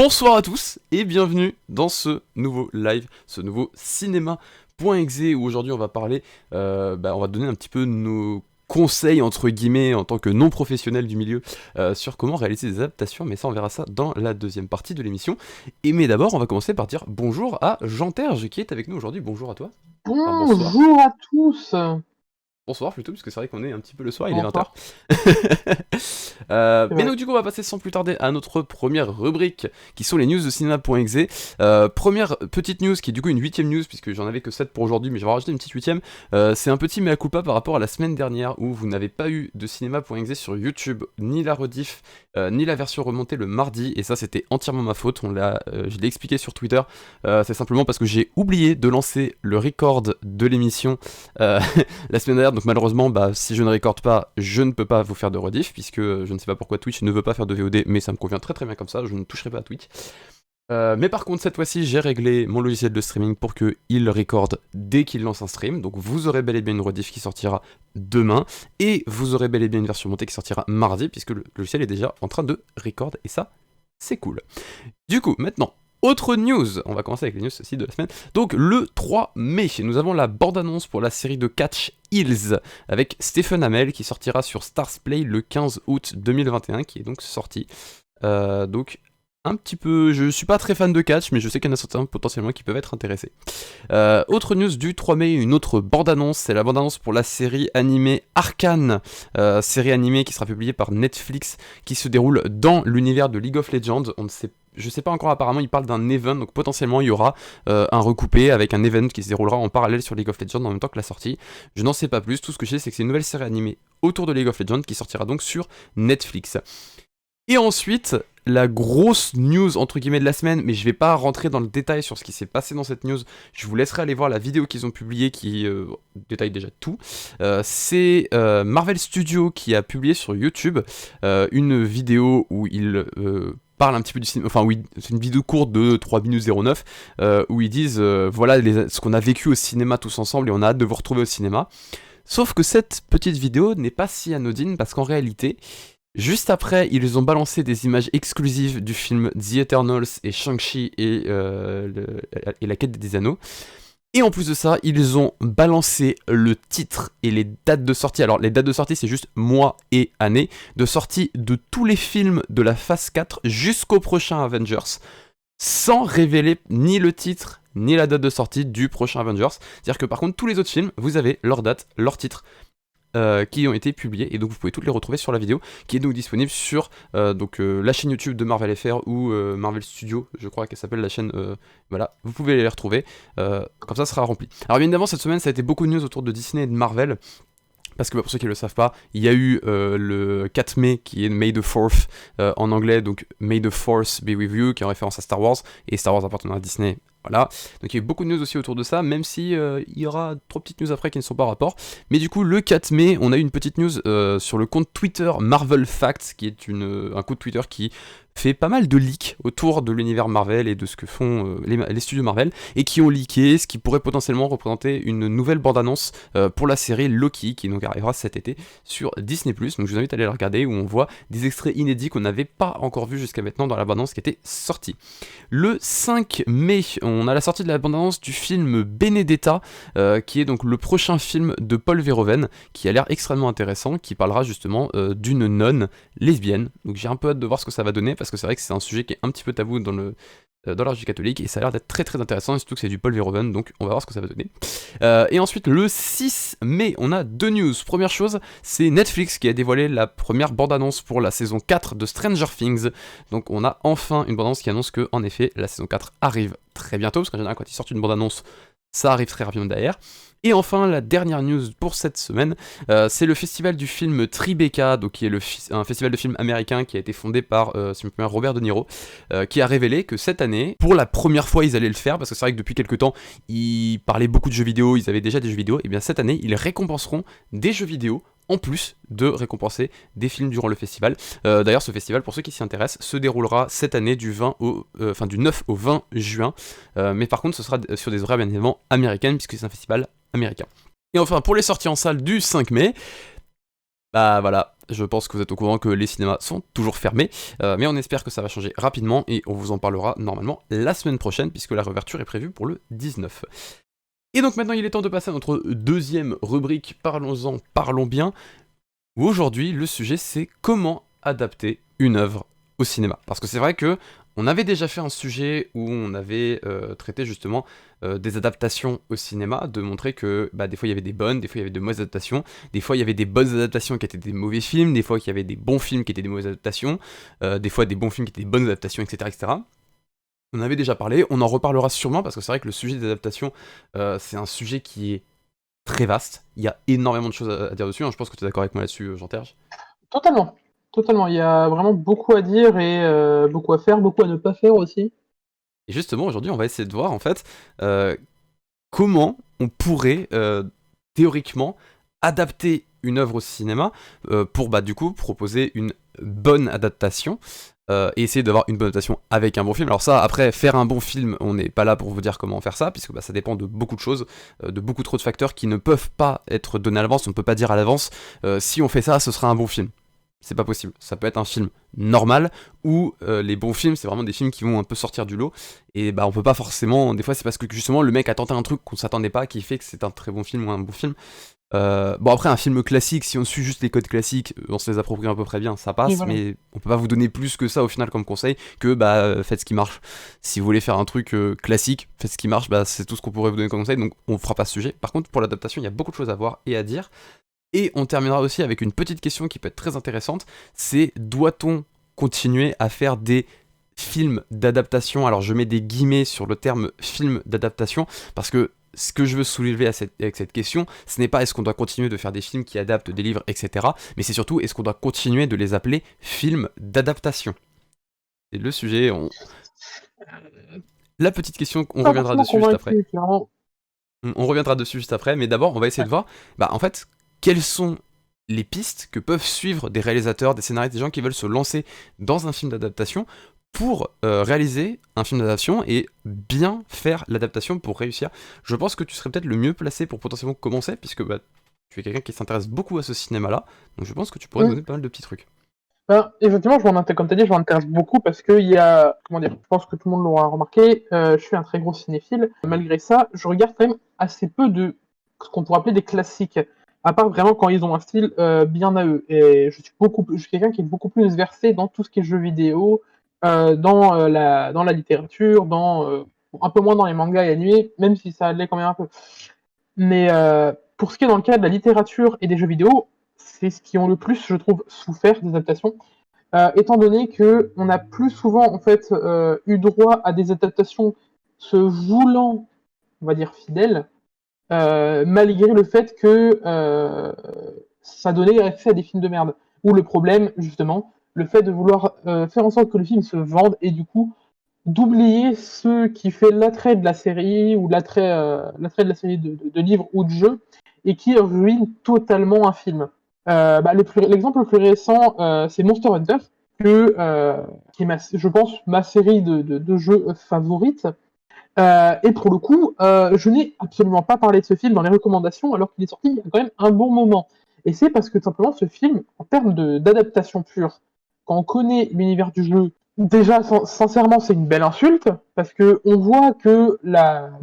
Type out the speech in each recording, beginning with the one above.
Bonsoir à tous et bienvenue dans ce nouveau live, ce nouveau cinéma.exe où aujourd'hui on va parler, on va donner un petit peu nos conseils entre guillemets en tant que non professionnel du milieu sur comment réaliser des adaptations, mais ça on verra ça dans la deuxième partie de l'émission. Mais d'abord on va commencer par dire bonjour à Jean Terge qui est avec nous aujourd'hui. Bonjour à toi. Enfin bonsoir. Bonjour à tous. Bonsoir plutôt, parce que c'est vrai qu'on est un petit peu le soir, il est 20h. Bonsoir. C'est Mais vrai. donc du coup on va passer sans plus tarder à notre première rubrique qui sont les news de cinéma.exe. Première petite news qui est du coup une 8ème news puisque j'en avais que 7 pour aujourd'hui, mais je vais en rajouter une petite 8ème. C'est un petit mea culpa par rapport à la semaine dernière où vous n'avez pas eu de cinéma.exe sur YouTube, ni la rediff, ni la version remontée le mardi, et ça c'était entièrement ma faute. Je l'ai expliqué sur Twitter. C'est simplement parce que j'ai oublié de lancer le record de l'émission la semaine dernière, donc malheureusement si je ne recorde pas, je ne peux pas vous faire de rediff puisque je ne sais pas pourquoi Twitch ne veut pas faire de VOD, mais ça me convient très très bien comme ça, je ne toucherai pas à Twitch. Mais par contre cette fois-ci j'ai réglé mon logiciel de streaming pour qu'il recorde dès qu'il lance un stream, donc vous aurez bel et bien une rediff qui sortira demain, et vous aurez bel et bien une version montée qui sortira mardi, puisque le logiciel est déjà en train de record, et ça c'est cool. Du coup maintenant, autre news, on va commencer avec les news aussi de la semaine. Donc le 3 mai, nous avons la bande-annonce pour la série de Catch Hills avec Stephen Amell qui sortira sur Starzplay le 15 août 2021, qui est donc sorti. Donc un petit peu, je suis pas très fan de catch, mais je sais qu'il y en a certains potentiellement qui peuvent être intéressés. Autre news du 3 mai, une autre bande-annonce, c'est la bande-annonce pour la série animée Arcane, série animée qui sera publiée par Netflix, qui se déroule dans l'univers de League of Legends. Je sais pas encore, apparemment il parle d'un event, donc potentiellement il y aura un recoupé avec un event qui se déroulera en parallèle sur League of Legends en même temps que la sortie. Je n'en sais pas plus, tout ce que je sais c'est que c'est une nouvelle série animée autour de League of Legends qui sortira donc sur Netflix. Et ensuite, la grosse news entre guillemets de la semaine, mais je vais pas rentrer dans le détail sur ce qui s'est passé dans cette news, je vous laisserai aller voir la vidéo qu'ils ont publiée qui détaille déjà tout. C'est Marvel Studios qui a publié sur YouTube une vidéo où il parle un petit peu du cinéma, enfin oui, c'est une vidéo courte de 3 minutes 09 où ils disent voilà ce qu'on a vécu au cinéma tous ensemble et on a hâte de vous retrouver au cinéma. Sauf que cette petite vidéo n'est pas si anodine parce qu'en réalité, juste après, ils ont balancé des images exclusives du film The Eternals et Shang-Chi et la quête des anneaux. Et en plus de ça, ils ont balancé le titre et les dates de sortie. Alors les dates de sortie, c'est juste mois et année de sortie de tous les films de la phase 4 jusqu'au prochain Avengers, sans révéler ni le titre ni la date de sortie du prochain Avengers. C'est-à-dire que par contre, tous les autres films, vous avez leur date, leur titre, qui ont été publiés, et donc vous pouvez toutes les retrouver sur la vidéo qui est donc disponible sur la chaîne YouTube de Marvel FR ou Marvel Studios, je crois qu'elle s'appelle la chaîne. Voilà, vous pouvez les retrouver, comme ça sera rempli. Alors bien évidemment cette semaine ça a été beaucoup de news autour de Disney et de Marvel. Parce que pour ceux qui ne le savent pas, il y a eu le 4 mai qui est May the 4th en anglais, donc May the Force be with you, qui est en référence à Star Wars, et Star Wars appartenant à Disney. Voilà, donc il y a eu beaucoup de news aussi autour de ça, même si il y aura 3 petites news après qui ne sont pas en rapport. Mais du coup, le 4 mai, on a eu une petite news sur le compte Twitter Marvel Facts, qui est un compte Twitter qui fait pas mal de leaks autour de l'univers Marvel et de ce que font les studios Marvel, et qui ont leaké ce qui pourrait potentiellement représenter une nouvelle bande-annonce pour la série Loki, qui donc arrivera cet été sur Disney+. Donc je vous invite à aller la regarder, où on voit des extraits inédits qu'on n'avait pas encore vus jusqu'à maintenant dans la bande-annonce qui était sortie. Le 5 mai, on a la sortie de la bande-annonce du film Benedetta, qui est donc le prochain film de Paul Verhoeven, qui a l'air extrêmement intéressant, qui parlera justement d'une nonne lesbienne. Donc j'ai un peu hâte de voir ce que ça va donner, parce que c'est vrai que c'est un sujet qui est un petit peu tabou dans l'art catholique, et ça a l'air d'être très très intéressant, et surtout que c'est du Paul Verhoeven, donc on va voir ce que ça va donner. Et ensuite, le 6 mai, on a deux news. Première chose, c'est Netflix qui a dévoilé la première bande-annonce pour la saison 4 de Stranger Things. Donc on a enfin une bande-annonce qui annonce que, en effet, la saison 4 arrive très bientôt, parce qu'en général, quand ils sortent une bande-annonce, ça arrive très rapidement derrière. Et enfin, la dernière news pour cette semaine, c'est le festival du film Tribeca, donc qui est un festival de films américain qui a été fondé par, si je me souviens, Robert De Niro, qui a révélé que cette année, pour la première fois, ils allaient le faire, parce que c'est vrai que depuis quelques temps, ils parlaient beaucoup de jeux vidéo, ils avaient déjà des jeux vidéo, et bien cette année, ils récompenseront des jeux vidéo, en plus de récompenser des films durant le festival. D'ailleurs, ce festival, pour ceux qui s'y intéressent, se déroulera cette année du 9 au 20 juin. Mais par contre, ce sera sur des horaires bien évidemment américaines, puisque c'est un festival américain. Et enfin, pour les sorties en salle du 5 mai, Ah voilà, je pense que vous êtes au courant que les cinémas sont toujours fermés, mais on espère que ça va changer rapidement et on vous en parlera normalement la semaine prochaine puisque la réouverture est prévue pour le 19. Et donc maintenant il est temps de passer à notre deuxième rubrique, parlons-en, parlons bien, où aujourd'hui le sujet c'est comment adapter une œuvre au cinéma. Parce que c'est vrai que on avait déjà fait un sujet où on avait traité justement des adaptations au cinéma, de montrer que bah, des fois il y avait des bonnes, des fois il y avait de mauvaises adaptations, des fois il y avait des bonnes adaptations qui étaient des mauvais films, des fois il y avait des bons films qui étaient des mauvaises adaptations, des fois des bons films qui étaient des bonnes adaptations, etc. etc. On avait déjà parlé, on en reparlera sûrement parce que c'est vrai que le sujet des adaptations, c'est un sujet qui est très vaste. Il y a énormément de choses à dire dessus, hein. Je pense que tu es d'accord avec moi là-dessus, Jean-Terge. Totalement, totalement. Il y a vraiment beaucoup à dire et beaucoup à faire, beaucoup à ne pas faire aussi. Et justement, aujourd'hui, on va essayer de voir en fait euh, comment on pourrait théoriquement adapter une œuvre au cinéma pour bah, du coup proposer une bonne adaptation et essayer d'avoir une bonne adaptation avec un bon film. Alors ça, après, faire un bon film, on n'est pas là pour vous dire comment faire ça, puisque bah, ça dépend de beaucoup de choses, de beaucoup trop de facteurs qui ne peuvent pas être donnés à l'avance, on ne peut pas dire à l'avance, si on fait ça, ce sera un bon film. C'est pas possible. Ça peut être un film normal ou les bons films, c'est vraiment des films qui vont un peu sortir du lot. Et bah on peut pas forcément. Des fois, c'est parce que justement le mec a tenté un truc qu'on s'attendait pas qui fait que c'est un très bon film ou un bon film. Bon après un film classique, si on suit juste les codes classiques, on se les approprie à peu près bien, ça Et passe, voilà. mais on peut pas vous donner plus que ça au final comme conseil que bah faites ce qui marche. Si vous voulez faire un truc classique, faites ce qui marche, bah c'est tout ce qu'on pourrait vous donner comme conseil, donc on fera pas ce sujet. Par contre pour l'adaptation, il y a beaucoup de choses à voir et à dire. Et on terminera aussi avec une petite question qui peut être très intéressante, c'est doit-on continuer à faire des films d'adaptation? Alors je mets des guillemets sur le terme film d'adaptation, parce que ce que je veux soulever avec cette question, ce n'est pas est-ce qu'on doit continuer de faire des films qui adaptent des livres, etc. Mais c'est surtout est-ce qu'on doit continuer de les appeler films d'adaptation? C'est le sujet, la petite question, on Pas reviendra forcément dessus juste après. convaincu, clairement. On reviendra dessus juste après, mais d'abord, on va essayer Ouais. de voir, bah, en fait, quelles sont les pistes que peuvent suivre des réalisateurs, des scénaristes, des gens qui veulent se lancer dans un film d'adaptation pour réaliser un film d'adaptation et bien faire l'adaptation pour réussir. Je pense que tu serais peut-être le mieux placé pour potentiellement commencer, puisque bah, tu es quelqu'un qui s'intéresse beaucoup à ce cinéma-là, donc je pense que tu pourrais Mm. donner pas mal de petits trucs. Ben, effectivement, comme tu as dit, je m'intéresse beaucoup parce qu'il y a, comment dire, je pense que tout le monde l'aura remarqué, je suis un très gros cinéphile. Malgré ça, je regarde quand même assez peu de ce qu'on pourrait appeler des classiques, à part vraiment quand ils ont un style bien à eux. Et je suis quelqu'un qui est beaucoup plus versé dans tout ce qui est jeux vidéo, dans la littérature, un peu moins dans les mangas et animés, même si ça allait quand même un peu. Mais pour ce qui est dans le cas de la littérature et des jeux vidéo, c'est ce qui ont le plus, je trouve, souffert des adaptations, étant donné que on a plus souvent en fait eu droit à des adaptations se voulant, on va dire, fidèles, malgré le fait que ça donnait accès à des films de merde. Ou le problème, justement, le fait de vouloir faire en sorte que le film se vende et du coup d'oublier ce qui fait l'attrait de la série ou l'attrait de la série de livres ou de jeux et qui ruine totalement un film. L'exemple le plus récent, c'est Monster Hunter, qui est, je pense, ma série de jeux favorite. Et pour le coup, je n'ai absolument pas parlé de ce film dans les recommandations alors qu'il est sorti il y a quand même un bon moment. Et c'est parce que simplement ce film, en termes d'adaptation pure, quand on connaît l'univers du jeu, déjà sincèrement c'est une belle insulte parce que on voit que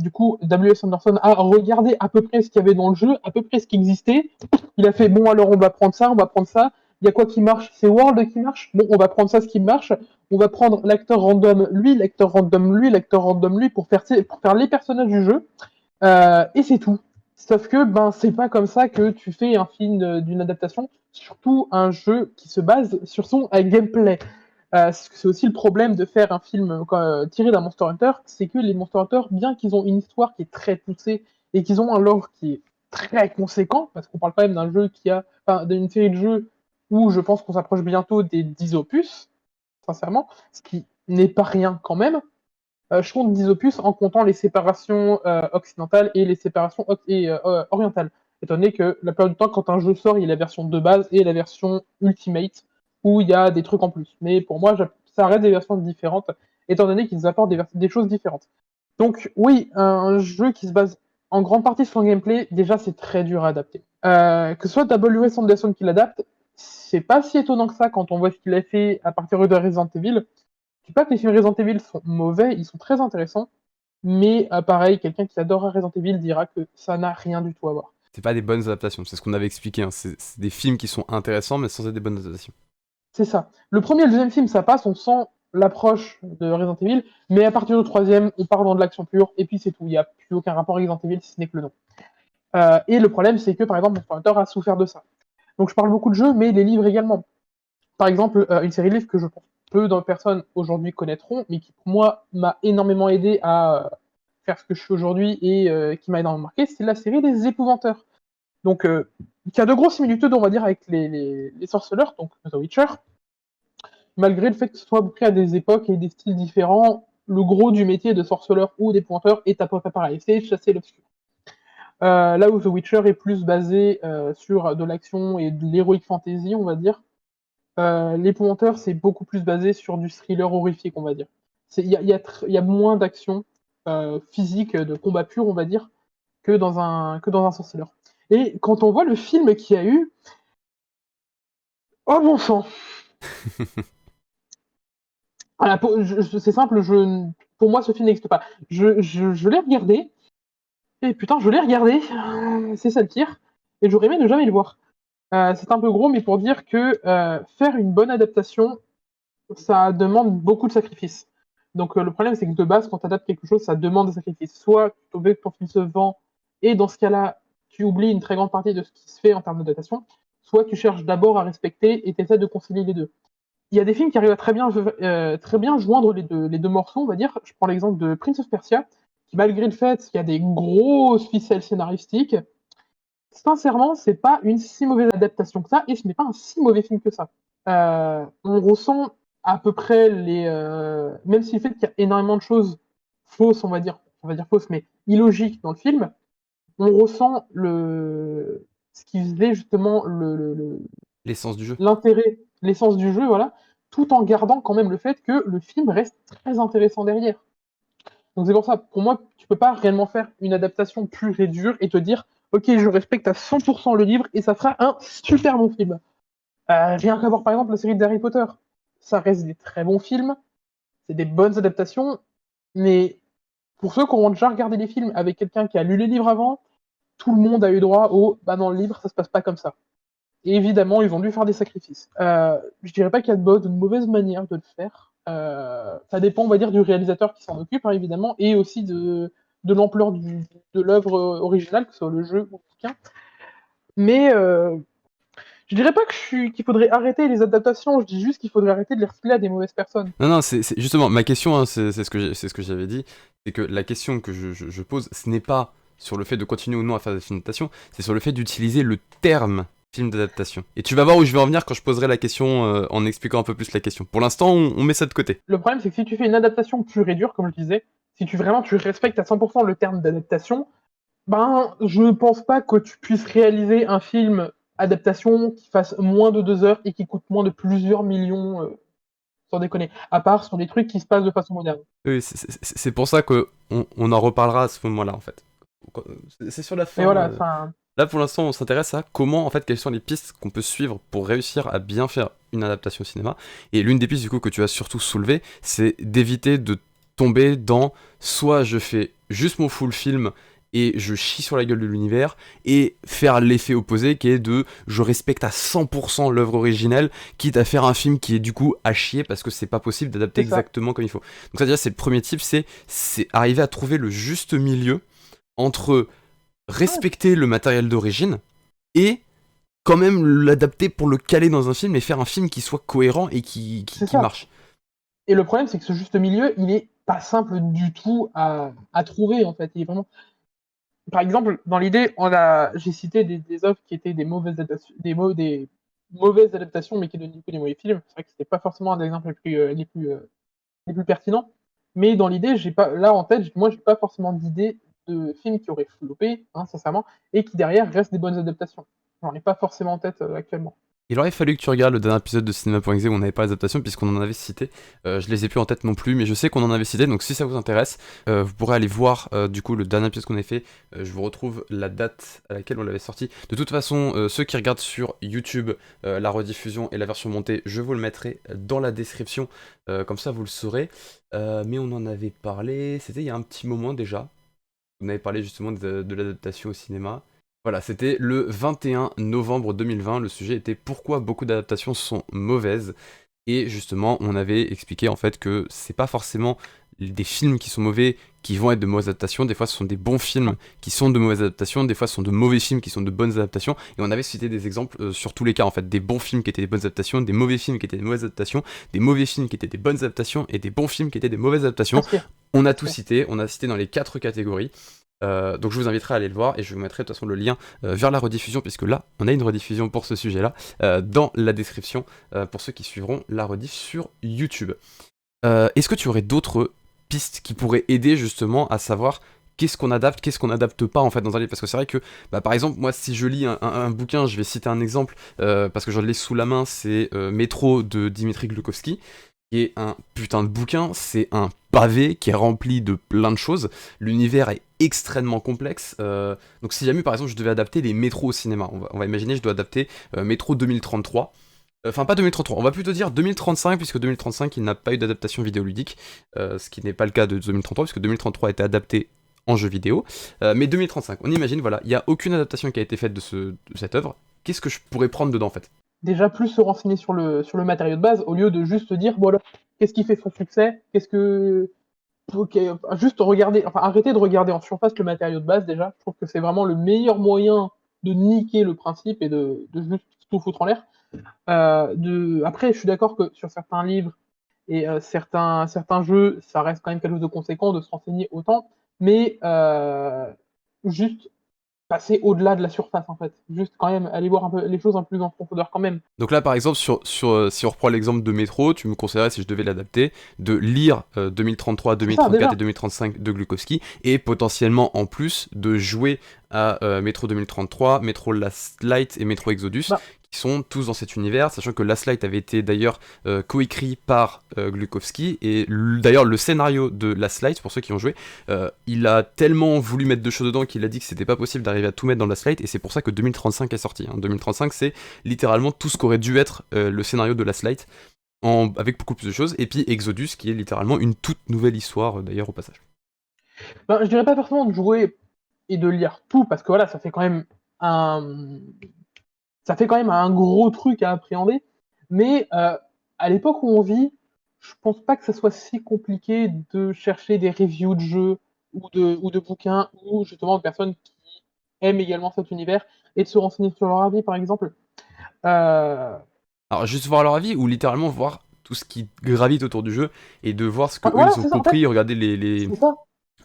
du coup W.S. Anderson a regardé à peu près ce qu'il y avait dans le jeu, à peu près ce qui existait. Il a fait bon alors on va prendre ça, on va prendre ça. Il y a quoi qui marche? C'est World qui marche. Bon, on va prendre ça, ce qui marche. On va prendre l'acteur random lui, l'acteur random lui, l'acteur random lui pour faire les personnages du jeu. Et c'est tout. Sauf que ben c'est pas comme ça que tu fais un film d'une adaptation, surtout un jeu qui se base sur son gameplay. C'est aussi le problème de faire un film tiré d'un Monster Hunter, c'est que les Monster Hunter, bien qu'ils ont une histoire qui est très poussée et qu'ils ont un lore qui est très conséquent, parce qu'on parle quand même d'un jeu d'une série de jeux où je pense qu'on s'approche bientôt des 10 opus, sincèrement, ce qui n'est pas rien quand même. Je compte 10 opus en comptant les séparations occidentales et les séparations orientales. Étant donné que la plupart du temps, quand un jeu sort, il y a la version de base et la version Ultimate, où il y a des trucs en plus. Mais pour moi, ça reste des versions différentes, étant donné qu'ils apportent des choses différentes. Donc oui, un jeu qui se base en grande partie sur son gameplay, déjà c'est très dur à adapter. Que ce soit W.S. Anderson qui l'adapte, c'est pas si étonnant que ça quand on voit ce qu'il a fait à partir de Resident Evil. Je dis pas que les films Resident Evil sont mauvais, ils sont très intéressants, mais pareil, quelqu'un qui adore Resident Evil dira que ça n'a rien du tout à voir. C'est pas des bonnes adaptations, c'est ce qu'on avait expliqué, hein. C'est des films qui sont intéressants, mais sans être des bonnes adaptations. C'est ça. Le premier et le deuxième film, ça passe, on sent l'approche de Resident Evil, mais à partir du troisième, on part dans de l'action pure, et puis c'est tout. Il n'y a plus aucun rapport avec Resident Evil, si ce n'est que le nom. Et le problème, c'est que, par exemple, Monster Hunter a souffert de ça. Donc je parle beaucoup de jeux, mais les livres également. Par exemple, une série de livres que je pense peu de personnes aujourd'hui connaîtront, mais qui pour moi m'a énormément aidé à faire ce que je suis aujourd'hui et qui m'a énormément marqué, c'est la série des Épouvanteurs. Donc, qui a de grosses similitudes, on va dire, avec les sorceleurs, donc The Witcher, malgré le fait que ce soit pris à des époques et des styles différents, le gros du métier de sorceleur ou d'épouvanteurs est à peu près pareil, c'est chasser l'obscur. Là où The Witcher est plus basé sur de l'action et de l'heroic fantasy, on va dire, l'épouvanteur, c'est beaucoup plus basé sur du thriller horrifique, on va dire. Il y a moins d'action physique, de combat pur, on va dire, que dans un sorceleur. Et quand on voit le film qu'il y a eu, oh bon sang. Voilà, c'est simple, pour moi ce film n'existe pas. Je l'ai regardé, et putain, je l'ai regardé, c'est ça le pire, et j'aurais aimé ne jamais le voir. C'est un peu gros, mais pour dire que faire une bonne adaptation, ça demande beaucoup de sacrifices. Donc le problème, c'est que de base, quand tu adaptes quelque chose, ça demande des sacrifices. Soit tu veux que ton film se vend, et dans ce cas-là, tu oublies une très grande partie de ce qui se fait en termes d'adaptation, soit tu cherches d'abord à respecter et tu essaies de concilier les deux. Il y a des films qui arrivent à très bien joindre les deux morceaux, on va dire. Je prends l'exemple de Prince of Persia, qui malgré le fait qu'il y a des grosses ficelles scénaristiques, sincèrement, c'est pas une si mauvaise adaptation que ça, et ce n'est pas un si mauvais film que ça. On ressent à peu près même si le fait qu'il y a énormément de choses fausses, on va dire fausses, mais illogiques dans le film, on ressent ce qui faisait justement L'essence du jeu. l'intérêt, l'essence du jeu, voilà, tout en gardant quand même le fait que le film reste très intéressant derrière. Donc c'est pour ça, pour moi, tu peux pas réellement faire une adaptation pure et dure et te dire, ok, je respecte à 100% le livre et ça fera un super bon film. Rien qu'à voir par exemple la série d'Harry Potter, ça reste des très bons films, c'est des bonnes adaptations, mais pour ceux qui ont déjà regardé les films avec quelqu'un qui a lu les livres avant, tout le monde a eu droit au bah dans le livre ça se passe pas comme ça. Et évidemment, ils ont dû faire des sacrifices. Je dirais pas qu'il y a de mauvaise manière de le faire. Ça dépend, on va dire, du réalisateur qui s'en occupe, hein, évidemment, et aussi de l'ampleur de l'œuvre originale, que ce soit le jeu ou le bouquin. Mais je dirais pas qu'il faudrait arrêter les adaptations, je dis juste qu'il faudrait arrêter de les refiler à des mauvaises personnes. Non, non, c'est justement ma question, hein, c'est ce que j'avais dit, c'est que la question que je pose, ce n'est pas sur le fait de continuer ou non à faire des films d'adaptation, c'est sur le fait d'utiliser le terme film d'adaptation. Et tu vas voir où je vais en venir quand je poserai la question en expliquant un peu plus la question. Pour l'instant, on met ça de côté. Le problème, c'est que si tu fais une adaptation pure et dure, comme je disais, si tu respectes à 100% le terme d'adaptation, ben, je pense pas que tu puisses réaliser un film adaptation qui fasse moins de 2 heures et qui coûte moins de plusieurs millions, sans déconner. À part sur des trucs qui se passent de façon moderne. Oui, c'est pour ça que on en reparlera à ce moment-là, en fait. C'est sur la fin. Mais voilà, enfin. Là, pour l'instant, on s'intéresse à comment, en fait, quelles sont les pistes qu'on peut suivre pour réussir à bien faire une adaptation au cinéma. Et l'une des pistes, du coup, que tu as surtout soulevé, c'est d'éviter de tomber dans soit je fais juste mon full film et je chie sur la gueule de l'univers, et faire l'effet opposé qui est de je respecte à 100% l'œuvre originelle, quitte à faire un film qui est du coup à chier parce que c'est pas possible d'adapter exactement comme il faut. Donc ça déjà c'est le premier type, c'est arriver à trouver le juste milieu entre respecter le matériel d'origine et quand même l'adapter pour le caler dans un film et faire un film qui soit cohérent et qui marche. Et le problème c'est que ce juste milieu il est pas simple du tout à trouver en fait. Il est vraiment... Par exemple, dans l'idée, j'ai cité des œuvres qui étaient des mauvaises adaptations, des mauvaises adaptations, mais qui donnaient du coup des mauvais films. C'est vrai que c'était pas forcément un des exemples les plus pertinents. Mais dans l'idée, j'ai pas, là en tête, moi j'ai pas forcément d'idée de films qui auraient floppé, hein, sincèrement, et qui derrière restent des bonnes adaptations. J'en ai pas forcément en tête actuellement. Il aurait fallu que tu regardes le dernier épisode de Cinéma.exe où on n'avait pas les adaptations puisqu'on en avait cité. Je les ai plus en tête non plus, mais je sais qu'on en avait cité, donc si ça vous intéresse, vous pourrez aller voir du coup le dernier épisode qu'on a fait. Je vous retrouve la date à laquelle on l'avait sorti. De toute façon, ceux qui regardent sur YouTube la rediffusion et la version montée, je vous le mettrai dans la description, comme ça vous le saurez. Mais on en avait parlé, c'était il y a un petit moment déjà. On avait parlé justement de l'adaptation au cinéma. Voilà, c'était le 21 novembre 2020. Le sujet était pourquoi beaucoup d'adaptations sont mauvaises. Et justement, on avait expliqué en fait que c'est pas forcément des films qui sont mauvais qui vont être de mauvaises adaptations. Des fois, ce sont des bons films qui sont de mauvaises adaptations. Des fois, ce sont de mauvais films qui sont de bonnes adaptations. Et on avait cité des exemples sur tous les cas en fait. Des bons films qui étaient des bonnes adaptations, des mauvais films qui étaient des mauvaises adaptations, des mauvais films qui étaient des bonnes adaptations et des bons films qui étaient des mauvaises adaptations. On a tout cité. On a cité dans les 4 catégories. Donc je vous inviterai à aller le voir et je vous mettrai de toute façon le lien vers la rediffusion puisque là on a une rediffusion pour ce sujet là dans la description pour ceux qui suivront la rediff sur YouTube. Est-ce que tu aurais d'autres pistes qui pourraient aider justement à savoir qu'est-ce qu'on adapte, qu'est-ce qu'on adapte pas en fait dans un livre? Parce que c'est vrai que par exemple moi si je lis un bouquin, je vais citer un exemple parce que je l'ai sous la main, c'est Métro de Dimitri Glukovski, qui est un putain de bouquin, c'est un pavé qui est rempli de plein de choses, l'univers est extrêmement complexe, donc si jamais par exemple je devais adapter les métros au cinéma, on va imaginer je dois adapter Métro 2033, enfin pas 2033, on va plutôt dire 2035, puisque 2035 il n'a pas eu d'adaptation vidéoludique, ce qui n'est pas le cas de 2033, puisque 2033 a été adapté en jeu vidéo, mais 2035, on imagine, voilà, il n'y a aucune adaptation qui a été faite de cette œuvre, qu'est-ce que je pourrais prendre dedans en fait? Déjà plus se renseigner sur le matériau de base au lieu de juste dire bon alors, qu'est-ce qui fait son succès, qu'est-ce que juste regarder, enfin arrêter de regarder en surface le matériau de base déjà. Je trouve que c'est vraiment le meilleur moyen de niquer le principe et de juste tout foutre en l'air. Après, je suis d'accord que sur certains livres et certains jeux, ça reste quand même quelque chose de conséquent de se renseigner autant, mais juste passer au-delà de la surface en fait. Juste quand même aller voir un peu les choses un peu plus en profondeur quand même. Donc là, par exemple, si on reprend l'exemple de Métro, tu me conseillerais, si je devais l'adapter, de lire 2033, 2034 et 2035 de Glukowski, et potentiellement en plus de jouer à Métro 2033, Métro Last Light et Métro Exodus, qui sont tous dans cet univers, sachant que Last Light avait été d'ailleurs coécrit par Glukowski, et d'ailleurs le scénario de Last Light, pour ceux qui ont joué, il a tellement voulu mettre de choses dedans qu'il a dit que c'était pas possible d'arriver à tout mettre dans Last Light, et c'est pour ça que 2035 est sorti. 2035, c'est littéralement tout ce qu'aurait dû être le scénario de Last Light, avec beaucoup plus de choses, et puis Exodus, qui est littéralement une toute nouvelle histoire, d'ailleurs, au passage. Je dirais pas forcément de jouer et de lire tout, parce que voilà, ça fait quand même un gros truc à appréhender, mais à l'époque où on vit, je pense pas que ça soit si compliqué de chercher des reviews de jeux ou de bouquins, ou justement de personnes qui aiment également cet univers, et de se renseigner sur leur avis, par exemple. Alors, juste voir leur avis, ou littéralement voir tout ce qui gravite autour du jeu, et de voir ce que eux ils ont compris, en fait, regarder les... C'est ça.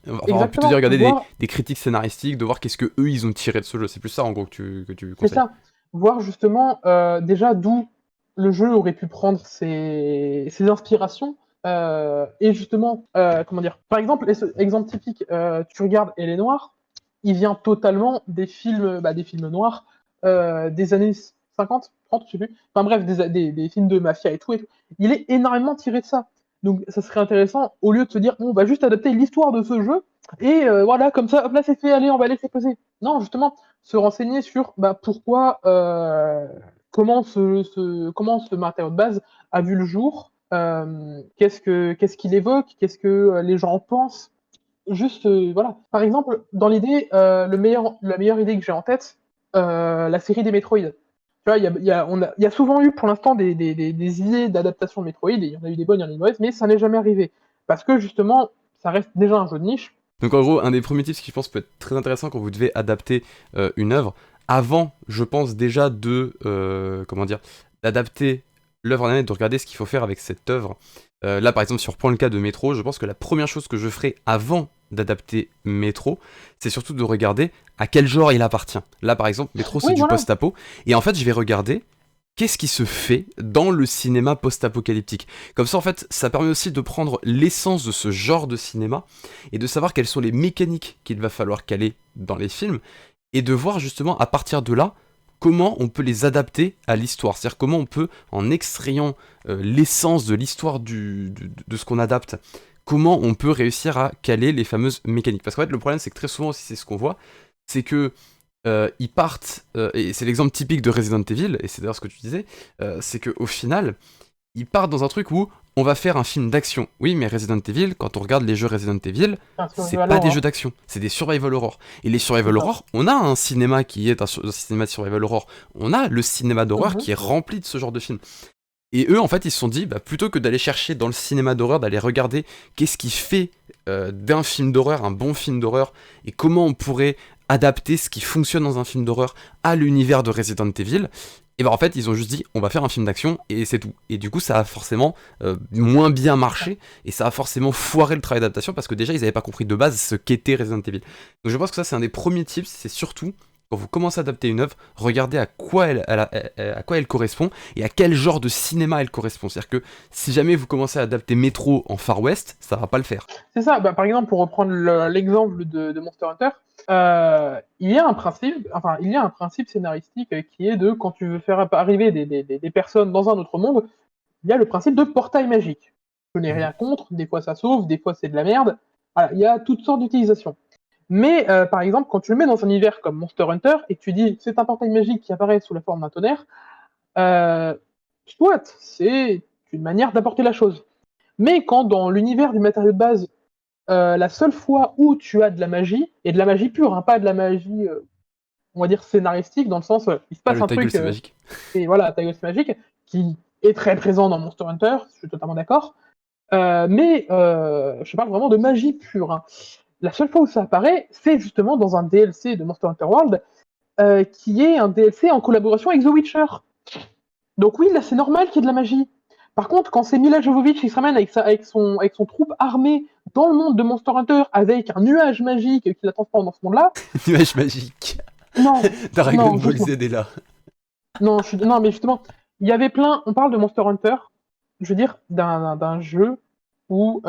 Enfin, plutôt dire regarder des critiques scénaristiques, de voir qu'est-ce que eux ils ont tiré de ce jeu. C'est plus ça en gros que tu conseilles. C'est ça. Voir justement déjà d'où le jeu aurait pu prendre ses inspirations. Et justement, comment dire, par exemple, exemple typique, tu regardes Elle est noire, il vient totalement des films noirs des années 50, 30, je sais plus. Enfin bref, des films de mafia et tout. Il est énormément tiré de ça. Donc ça serait intéressant, au lieu de se dire, on va juste adapter l'histoire de ce jeu, et voilà, comme ça, hop là c'est fait, allez, on va laisser poser. Non, justement, se renseigner sur pourquoi, comment ce matériau de base a vu le jour, qu'est-ce qu'il évoque, qu'est-ce que les gens en pensent. Juste, voilà. Par exemple, dans l'idée, la meilleure idée que j'ai en tête, la série des Metroid. Tu vois, il y a souvent eu pour l'instant des idées d'adaptation de Metroid, et il y en a eu des bonnes, il y en a eu des mauvaises, mais ça n'est jamais arrivé. Parce que justement, ça reste déjà un jeu de niche. Donc en gros, un des premiers tips qui je pense peut être très intéressant quand vous devez adapter une œuvre, avant, je pense déjà d'adapter l'œuvre en elle, de regarder ce qu'il faut faire avec cette œuvre. Là par exemple, si on reprend le cas de Métro, je pense que la première chose que je ferai avant d'adapter Métro, c'est surtout de regarder à quel genre il appartient. Là par exemple, Métro c'est du post-apo, et en fait je vais regarder qu'est-ce qui se fait dans le cinéma post-apocalyptique. Comme ça, en fait, ça permet aussi de prendre l'essence de ce genre de cinéma et de savoir quelles sont les mécaniques qu'il va falloir caler dans les films et de voir justement à partir de là comment on peut les adapter à l'histoire. C'est-à-dire comment on peut, en extrayant l'essence de l'histoire de ce qu'on adapte, comment on peut réussir à caler les fameuses mécaniques. Parce qu'en fait, le problème, c'est que très souvent aussi, c'est ce qu'on voit, c'est que ils partent, et c'est l'exemple typique de Resident Evil, et c'est d'ailleurs ce que tu disais, c'est qu'au final, ils partent dans un truc où on va faire un film d'action. Oui, mais Resident Evil, quand on regarde les jeux Resident Evil, c'est pas des jeux d'action, c'est des survival horror. Et les survival horror, on a un cinéma qui est un cinéma de survival horror, on a le cinéma d'horreur qui est rempli de ce genre de films. Et eux, en fait, ils se sont dit, bah, plutôt que d'aller chercher dans le cinéma d'horreur, d'aller regarder qu'est-ce qui fait d'un film d'horreur un bon film d'horreur, et comment on pourrait adapter ce qui fonctionne dans un film d'horreur à l'univers de Resident Evil, et bah en fait, ils ont juste dit, on va faire un film d'action, et c'est tout. Et du coup, ça a forcément moins bien marché, et ça a forcément foiré le travail d'adaptation, parce que déjà, ils n'avaient pas compris de base ce qu'était Resident Evil. Donc je pense que ça, c'est un des premiers tips, c'est surtout, quand vous commencez à adapter une œuvre, regardez à quoi elle correspond, et à quel genre de cinéma elle correspond. C'est-à-dire que, si jamais vous commencez à adapter Metro en Far West, ça va pas le faire. C'est ça, par exemple, pour reprendre l'exemple de Monster Hunter, il y a un principe scénaristique qui est de, quand tu veux faire arriver des personnes dans un autre monde, il y a le principe de portail magique. Je n'ai rien contre, des fois ça sauve, des fois c'est de la merde, voilà, il y a toutes sortes d'utilisations. Mais par exemple, quand tu le mets dans un univers comme Monster Hunter, et que tu dis, c'est un portail magique qui apparaît sous la forme d'un tonnerre, soit, c'est une manière d'apporter la chose. Mais quand dans l'univers du matériau de base, la seule fois où tu as de la magie, et de la magie pure, hein, pas de la magie, on va dire, scénaristique, dans le sens, il se passe un truc, c'est magique. Et voilà, ta gueule c'est magique, qui est très présent dans Monster Hunter, je suis totalement d'accord, mais je parle vraiment de magie pure. Hein. La seule fois où ça apparaît, c'est justement dans un DLC de Monster Hunter World, qui est un DLC en collaboration avec The Witcher. Donc oui, là c'est normal qu'il y ait de la magie. Par contre, quand c'est Mila Jovovich qui se ramène avec son troupe armée dans le monde de Monster Hunter avec un nuage magique qui la transforme dans ce monde-là. Nuage magique. Non. Dragon Ball Z est là. Non, mais justement, il y avait plein. On parle de Monster Hunter, je veux dire, d'un jeu où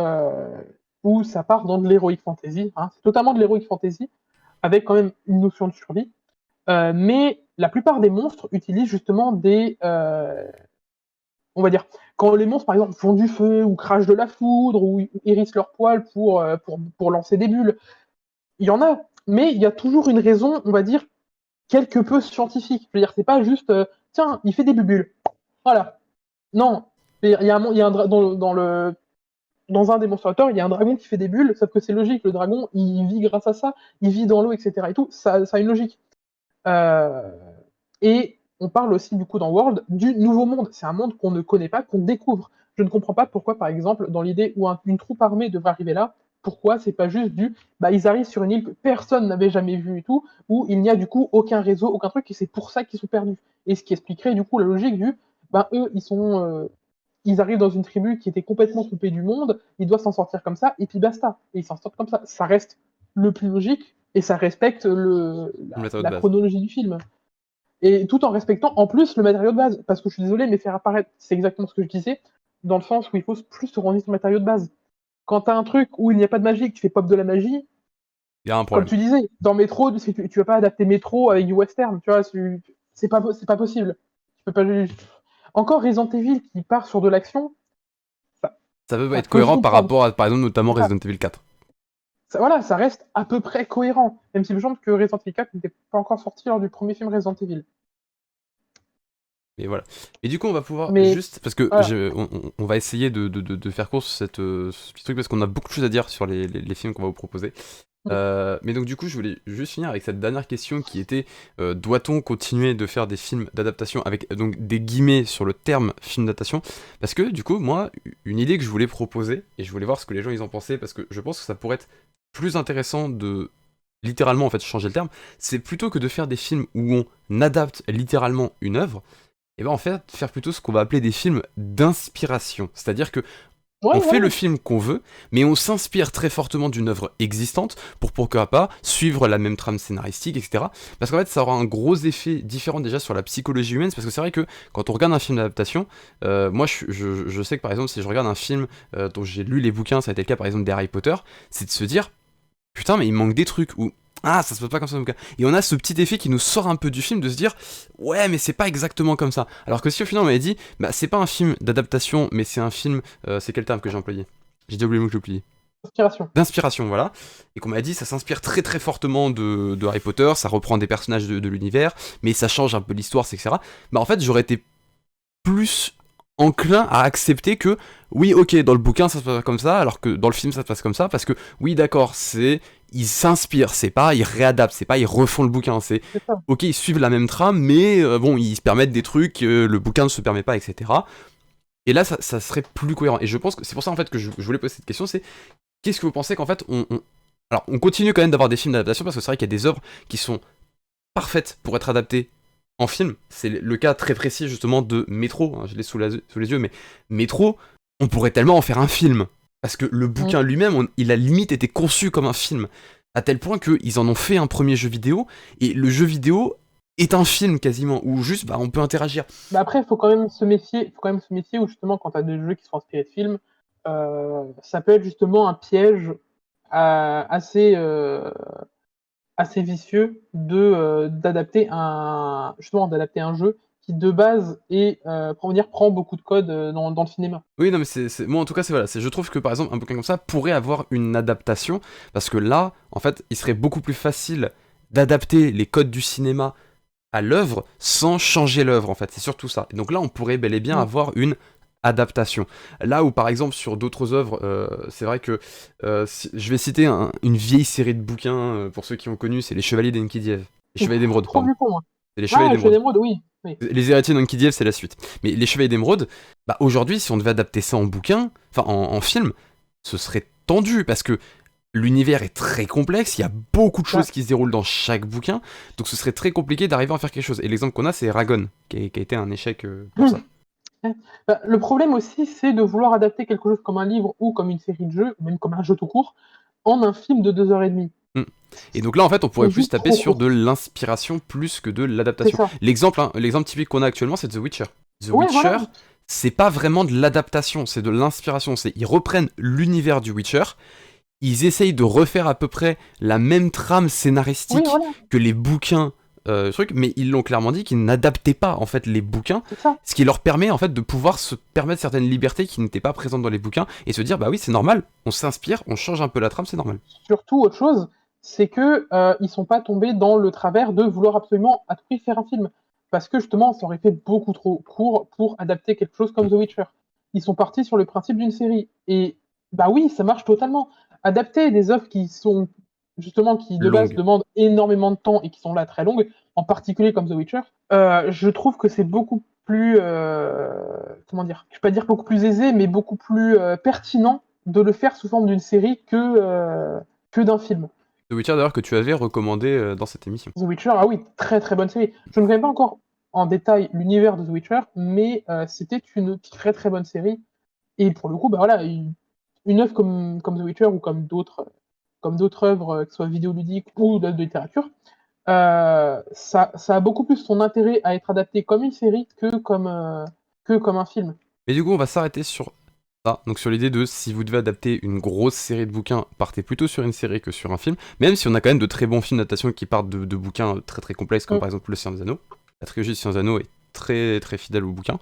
ça part dans de l'heroic fantasy. Hein. C'est totalement de l'heroic fantasy, avec quand même une notion de survie. Mais la plupart des monstres utilisent justement on va dire, quand les monstres, par exemple, font du feu, ou crachent de la foudre, ou hérissent leurs poils pour lancer des bulles, il y en a, mais il y a toujours une raison, on va dire, quelque peu scientifique. Je veux dire, c'est pas juste, tiens, il fait des bulles. Voilà. Non. Il y a dans un des Monster Hunter, il y a un dragon qui fait des bulles, sauf que c'est logique, le dragon, il vit grâce à ça, il vit dans l'eau, etc. et tout, ça a une logique. Et on parle aussi, du coup, dans World, du nouveau monde. C'est un monde qu'on ne connaît pas, qu'on découvre. Je ne comprends pas pourquoi, par exemple, dans l'idée où une troupe armée devrait arriver là, pourquoi c'est pas juste ils arrivent sur une île que personne n'avait jamais vue et tout, où il n'y a du coup aucun réseau, aucun truc, et c'est pour ça qu'ils sont perdus. Et ce qui expliquerait du coup la logique eux, ils arrivent dans une tribu qui était complètement coupée du monde, ils doivent s'en sortir comme ça, et puis basta. Et ils s'en sortent comme ça. Ça reste le plus logique, et ça respecte la chronologie du film. Et tout en respectant en plus le matériau de base. Parce que je suis désolé, mais faire apparaître, c'est exactement ce que je disais, dans le sens où il faut plus se rendre sur le matériau de base. Quand t'as un truc où il n'y a pas de magie, que tu fais pop de la magie, il y a un problème. Comme tu disais, dans Metro, tu vas pas adapter Metro avec du western, tu vois, c'est pas possible. Tu peux pas. Encore Resident Evil qui part sur de l'action. Ça peut être cohérent par rapport à, par exemple, notamment Resident Evil 4. Ça reste à peu près cohérent, même si je pense que Resident Evil 4 n'était pas encore sorti lors du premier film Resident Evil. Et voilà. Et du coup, on va pouvoir juste, parce que on va essayer de faire court sur ce petit truc, parce qu'on a beaucoup de choses à dire sur les films qu'on va vous proposer. Mais donc du coup, je voulais juste finir avec cette dernière question qui était doit-on continuer de faire des films d'adaptation avec donc des guillemets sur le terme film d'adaptation, parce que du coup, moi, une idée que je voulais proposer, et je voulais voir ce que les gens ils en pensaient, parce que je pense que ça pourrait être plus intéressant de littéralement en fait changer le terme, c'est plutôt que de faire des films où on adapte littéralement une œuvre, et ben en fait faire plutôt ce qu'on va appeler des films d'inspiration, c'est-à-dire que on fait le film qu'on veut, mais on s'inspire très fortement d'une œuvre existante pour pourquoi pas suivre la même trame scénaristique, etc. Parce qu'en fait, ça aura un gros effet différent déjà sur la psychologie humaine, parce que c'est vrai que quand on regarde un film d'adaptation, moi je sais que par exemple, si je regarde un film dont j'ai lu les bouquins, ça a été le cas par exemple des Harry Potter, c'est de se dire, putain, mais il manque des trucs, ou ah, ça se passe pas comme ça dans le bouquin. Et on a ce petit effet qui nous sort un peu du film de se dire, ouais, mais c'est pas exactement comme ça. Alors que si au final on m'avait dit, bah c'est pas un film d'adaptation, mais c'est un film, c'est quel terme que j'ai employé? J'ai déjà oublié le mot que j'ai oublié. Inspiration. D'inspiration, voilà. Et qu'on m'a dit, ça s'inspire très très fortement de Harry Potter, ça reprend des personnages de l'univers, mais ça change un peu l'histoire, etc. Bah en fait, j'aurais été plus enclin à accepter que oui, ok, dans le bouquin ça se passe comme ça, alors que dans le film ça se passe comme ça, parce que oui, d'accord, c'est ils s'inspirent, c'est pas ils réadaptent, c'est pas ils refont le bouquin, c'est C'est ça. ok, ils suivent la même trame, mais bon, ils se permettent des trucs que le bouquin ne se permet pas, etc. Et là, ça serait plus cohérent. Et je pense que c'est pour ça en fait que je voulais poser cette question, c'est qu'est-ce que vous pensez qu'en fait alors on continue quand même d'avoir des films d'adaptation parce que c'est vrai qu'il y a des œuvres qui sont parfaites pour être adaptées en film. C'est le cas très précis justement de Métro, hein, je l'ai sous les yeux, mais Métro, on pourrait tellement en faire un film. Parce que le bouquin lui-même, il a limite été conçu comme un film. À tel point qu'ils en ont fait un premier jeu vidéo, et le jeu vidéo est un film quasiment, où juste bah, on peut interagir. Bah après, il faut quand même se méfier. Faut quand même se méfier où justement, quand tu as des jeux qui sont inspirés de films, ça peut être justement un piège assez, assez vicieux d'adapter d'adapter un jeu qui de base prend beaucoup de codes dans le cinéma. Oui, non, mais moi en tout cas, c'est voilà. Je trouve que par exemple, un bouquin comme ça pourrait avoir une adaptation, parce que là, en fait, il serait beaucoup plus facile d'adapter les codes du cinéma à l'œuvre sans changer l'œuvre, en fait. C'est surtout ça. Et donc là, on pourrait bel et bien avoir une adaptation. Là où, par exemple, sur d'autres œuvres, c'est vrai que je vais citer une vieille série de bouquins, pour ceux qui ont connu, c'est Les Chevaliers d'Enkidiève. Les Chevaliers d'Émeraude, Trop pardon. vu pour moi. C'est Les Chevaliers Ah, d'Émeraude. d'émeraude, oui. Oui. Les Héritiers d'Enkidiève, c'est la suite. Mais Les Chevaliers d'Émeraude, bah aujourd'hui, si on devait adapter ça en bouquin, enfin en film, ce serait tendu, parce que l'univers est très complexe, il y a beaucoup de choses qui se déroulent dans chaque bouquin, donc ce serait très compliqué d'arriver à faire quelque chose. Et l'exemple qu'on a, c'est Eragon, qui a été un échec pour ça. Bah, le problème aussi, c'est de vouloir adapter quelque chose comme un livre ou comme une série de jeux, ou même comme un jeu tout court, en un film de 2 heures et demie. Et donc là, en fait, on pourrait C'est plus juste taper trop sur court. de l'inspiration plus que de C'est l'adaptation. ça. L'exemple typique qu'on a actuellement, c'est The Witcher. The Ouais, Witcher, voilà. c'est pas vraiment de l'adaptation, c'est de l'inspiration. Ils reprennent l'univers du Witcher, ils essayent de refaire à peu près la même trame scénaristique Oui, voilà. que les bouquins, mais ils l'ont clairement dit qu'ils n'adaptaient pas en fait les bouquins, C'est ça. ce qui leur permet en fait de pouvoir se permettre certaines libertés qui n'étaient pas présentes dans les bouquins et se dire bah oui c'est normal, on s'inspire, on change un peu la trame, c'est normal. Surtout, autre chose, c'est que ils sont pas tombés dans le travers de vouloir absolument à tout prix faire un film. Parce que justement, ça aurait fait beaucoup trop court pour adapter quelque chose comme The Witcher. Ils sont partis sur le principe d'une série. Et bah oui, ça marche totalement. Adapter des œuvres qui sont justement qui de base Longue. demandent énormément de temps et qui sont là très longues, en particulier comme The Witcher, je trouve que c'est beaucoup plus comment dire, je vais pas dire beaucoup plus aisé, mais beaucoup plus pertinent de le faire sous forme d'une série que d'un film. The Witcher d'ailleurs que tu avais recommandé dans cette émission. The Witcher, ah oui, très très bonne série. Je ne connais pas encore en détail l'univers de The Witcher, mais c'était une très très bonne série. Et pour le coup, bah voilà, une œuvre comme The Witcher ou comme d'autres œuvres, que ce soit vidéoludiques ou d'œuvres de littérature, ça a beaucoup plus son intérêt à être adapté comme une série que comme un film. Mais du coup on va s'arrêter sur ça, donc sur l'idée de si vous devez adapter une grosse série de bouquins, partez plutôt sur une série que sur un film, même si on a quand même de très bons films d'adaptation qui partent de bouquins très très complexes comme par exemple Le Seigneur des Anneaux. La trilogie du Seigneur des Anneaux est très très fidèle au bouquin,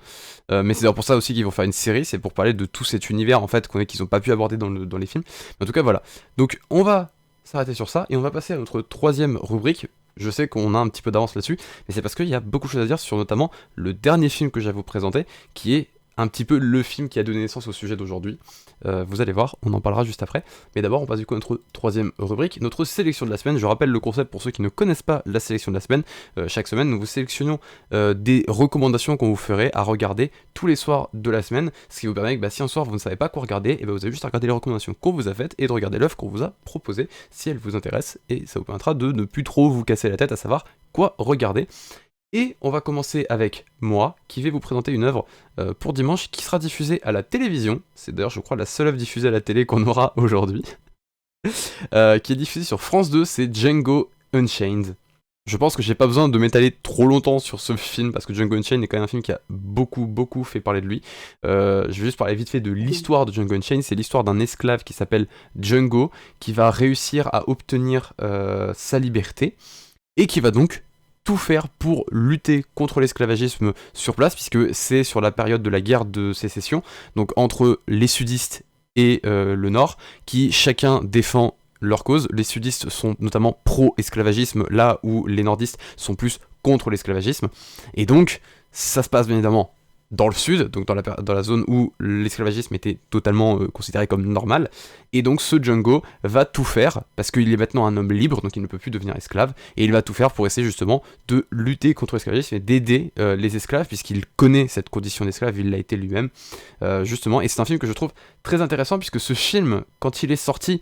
mais c'est d'ailleurs pour ça aussi qu'ils vont faire une série, c'est pour parler de tout cet univers en fait qu'ils n'ont pas pu aborder dans les films. Mais en tout cas voilà, donc on va s'arrêter sur ça et on va passer à notre troisième rubrique. Je sais qu'on a un petit peu d'avance là-dessus, mais c'est parce qu'il y a beaucoup de choses à dire sur notamment le dernier film que j'ai à vous présenter, qui est un petit peu le film qui a donné naissance au sujet d'aujourd'hui. Vous allez voir, on en parlera juste après. Mais d'abord, on passe du coup à notre troisième rubrique, notre sélection de la semaine. Je rappelle le concept pour ceux qui ne connaissent pas la sélection de la semaine. Chaque semaine, nous vous sélectionnons des recommandations qu'on vous ferait à regarder tous les soirs de la semaine. Ce qui vous permet que si un soir vous ne savez pas quoi regarder, et vous avez juste à regarder les recommandations qu'on vous a faites et de regarder l'œuvre qu'on vous a proposée si elle vous intéresse. Et ça vous permettra de ne plus trop vous casser la tête à savoir quoi regarder. Et on va commencer avec moi, qui vais vous présenter une œuvre pour dimanche qui sera diffusée à la télévision. C'est d'ailleurs, je crois, la seule œuvre diffusée à la télé qu'on aura aujourd'hui. Qui est diffusée sur France 2, c'est Django Unchained. je pense que j'ai pas besoin de m'étaler trop longtemps sur ce film parce que Django Unchained est quand même un film qui a beaucoup fait parler de lui. Je vais juste parler vite fait de l'histoire de Django Unchained. C'est l'histoire d'un esclave qui s'appelle Django qui va réussir à obtenir sa liberté et qui va donc tout faire pour lutter contre l'esclavagisme sur place, puisque c'est sur la période de la guerre de sécession, donc entre les sudistes et le nord, qui chacun défend leur cause. Les sudistes sont notamment pro-esclavagisme, là où les nordistes sont plus contre l'esclavagisme. Et donc, ça se passe bien évidemment dans le sud, donc dans la zone où l'esclavagisme était totalement considéré comme normal. Et donc ce Django va tout faire, parce qu'il est maintenant un homme libre, donc il ne peut plus devenir esclave, et il va tout faire pour essayer justement de lutter contre l'esclavagisme et d'aider les esclaves, puisqu'il connaît cette condition d'esclave, il l'a été lui-même, justement. Et c'est un film que je trouve très intéressant, puisque ce film, quand il est sorti,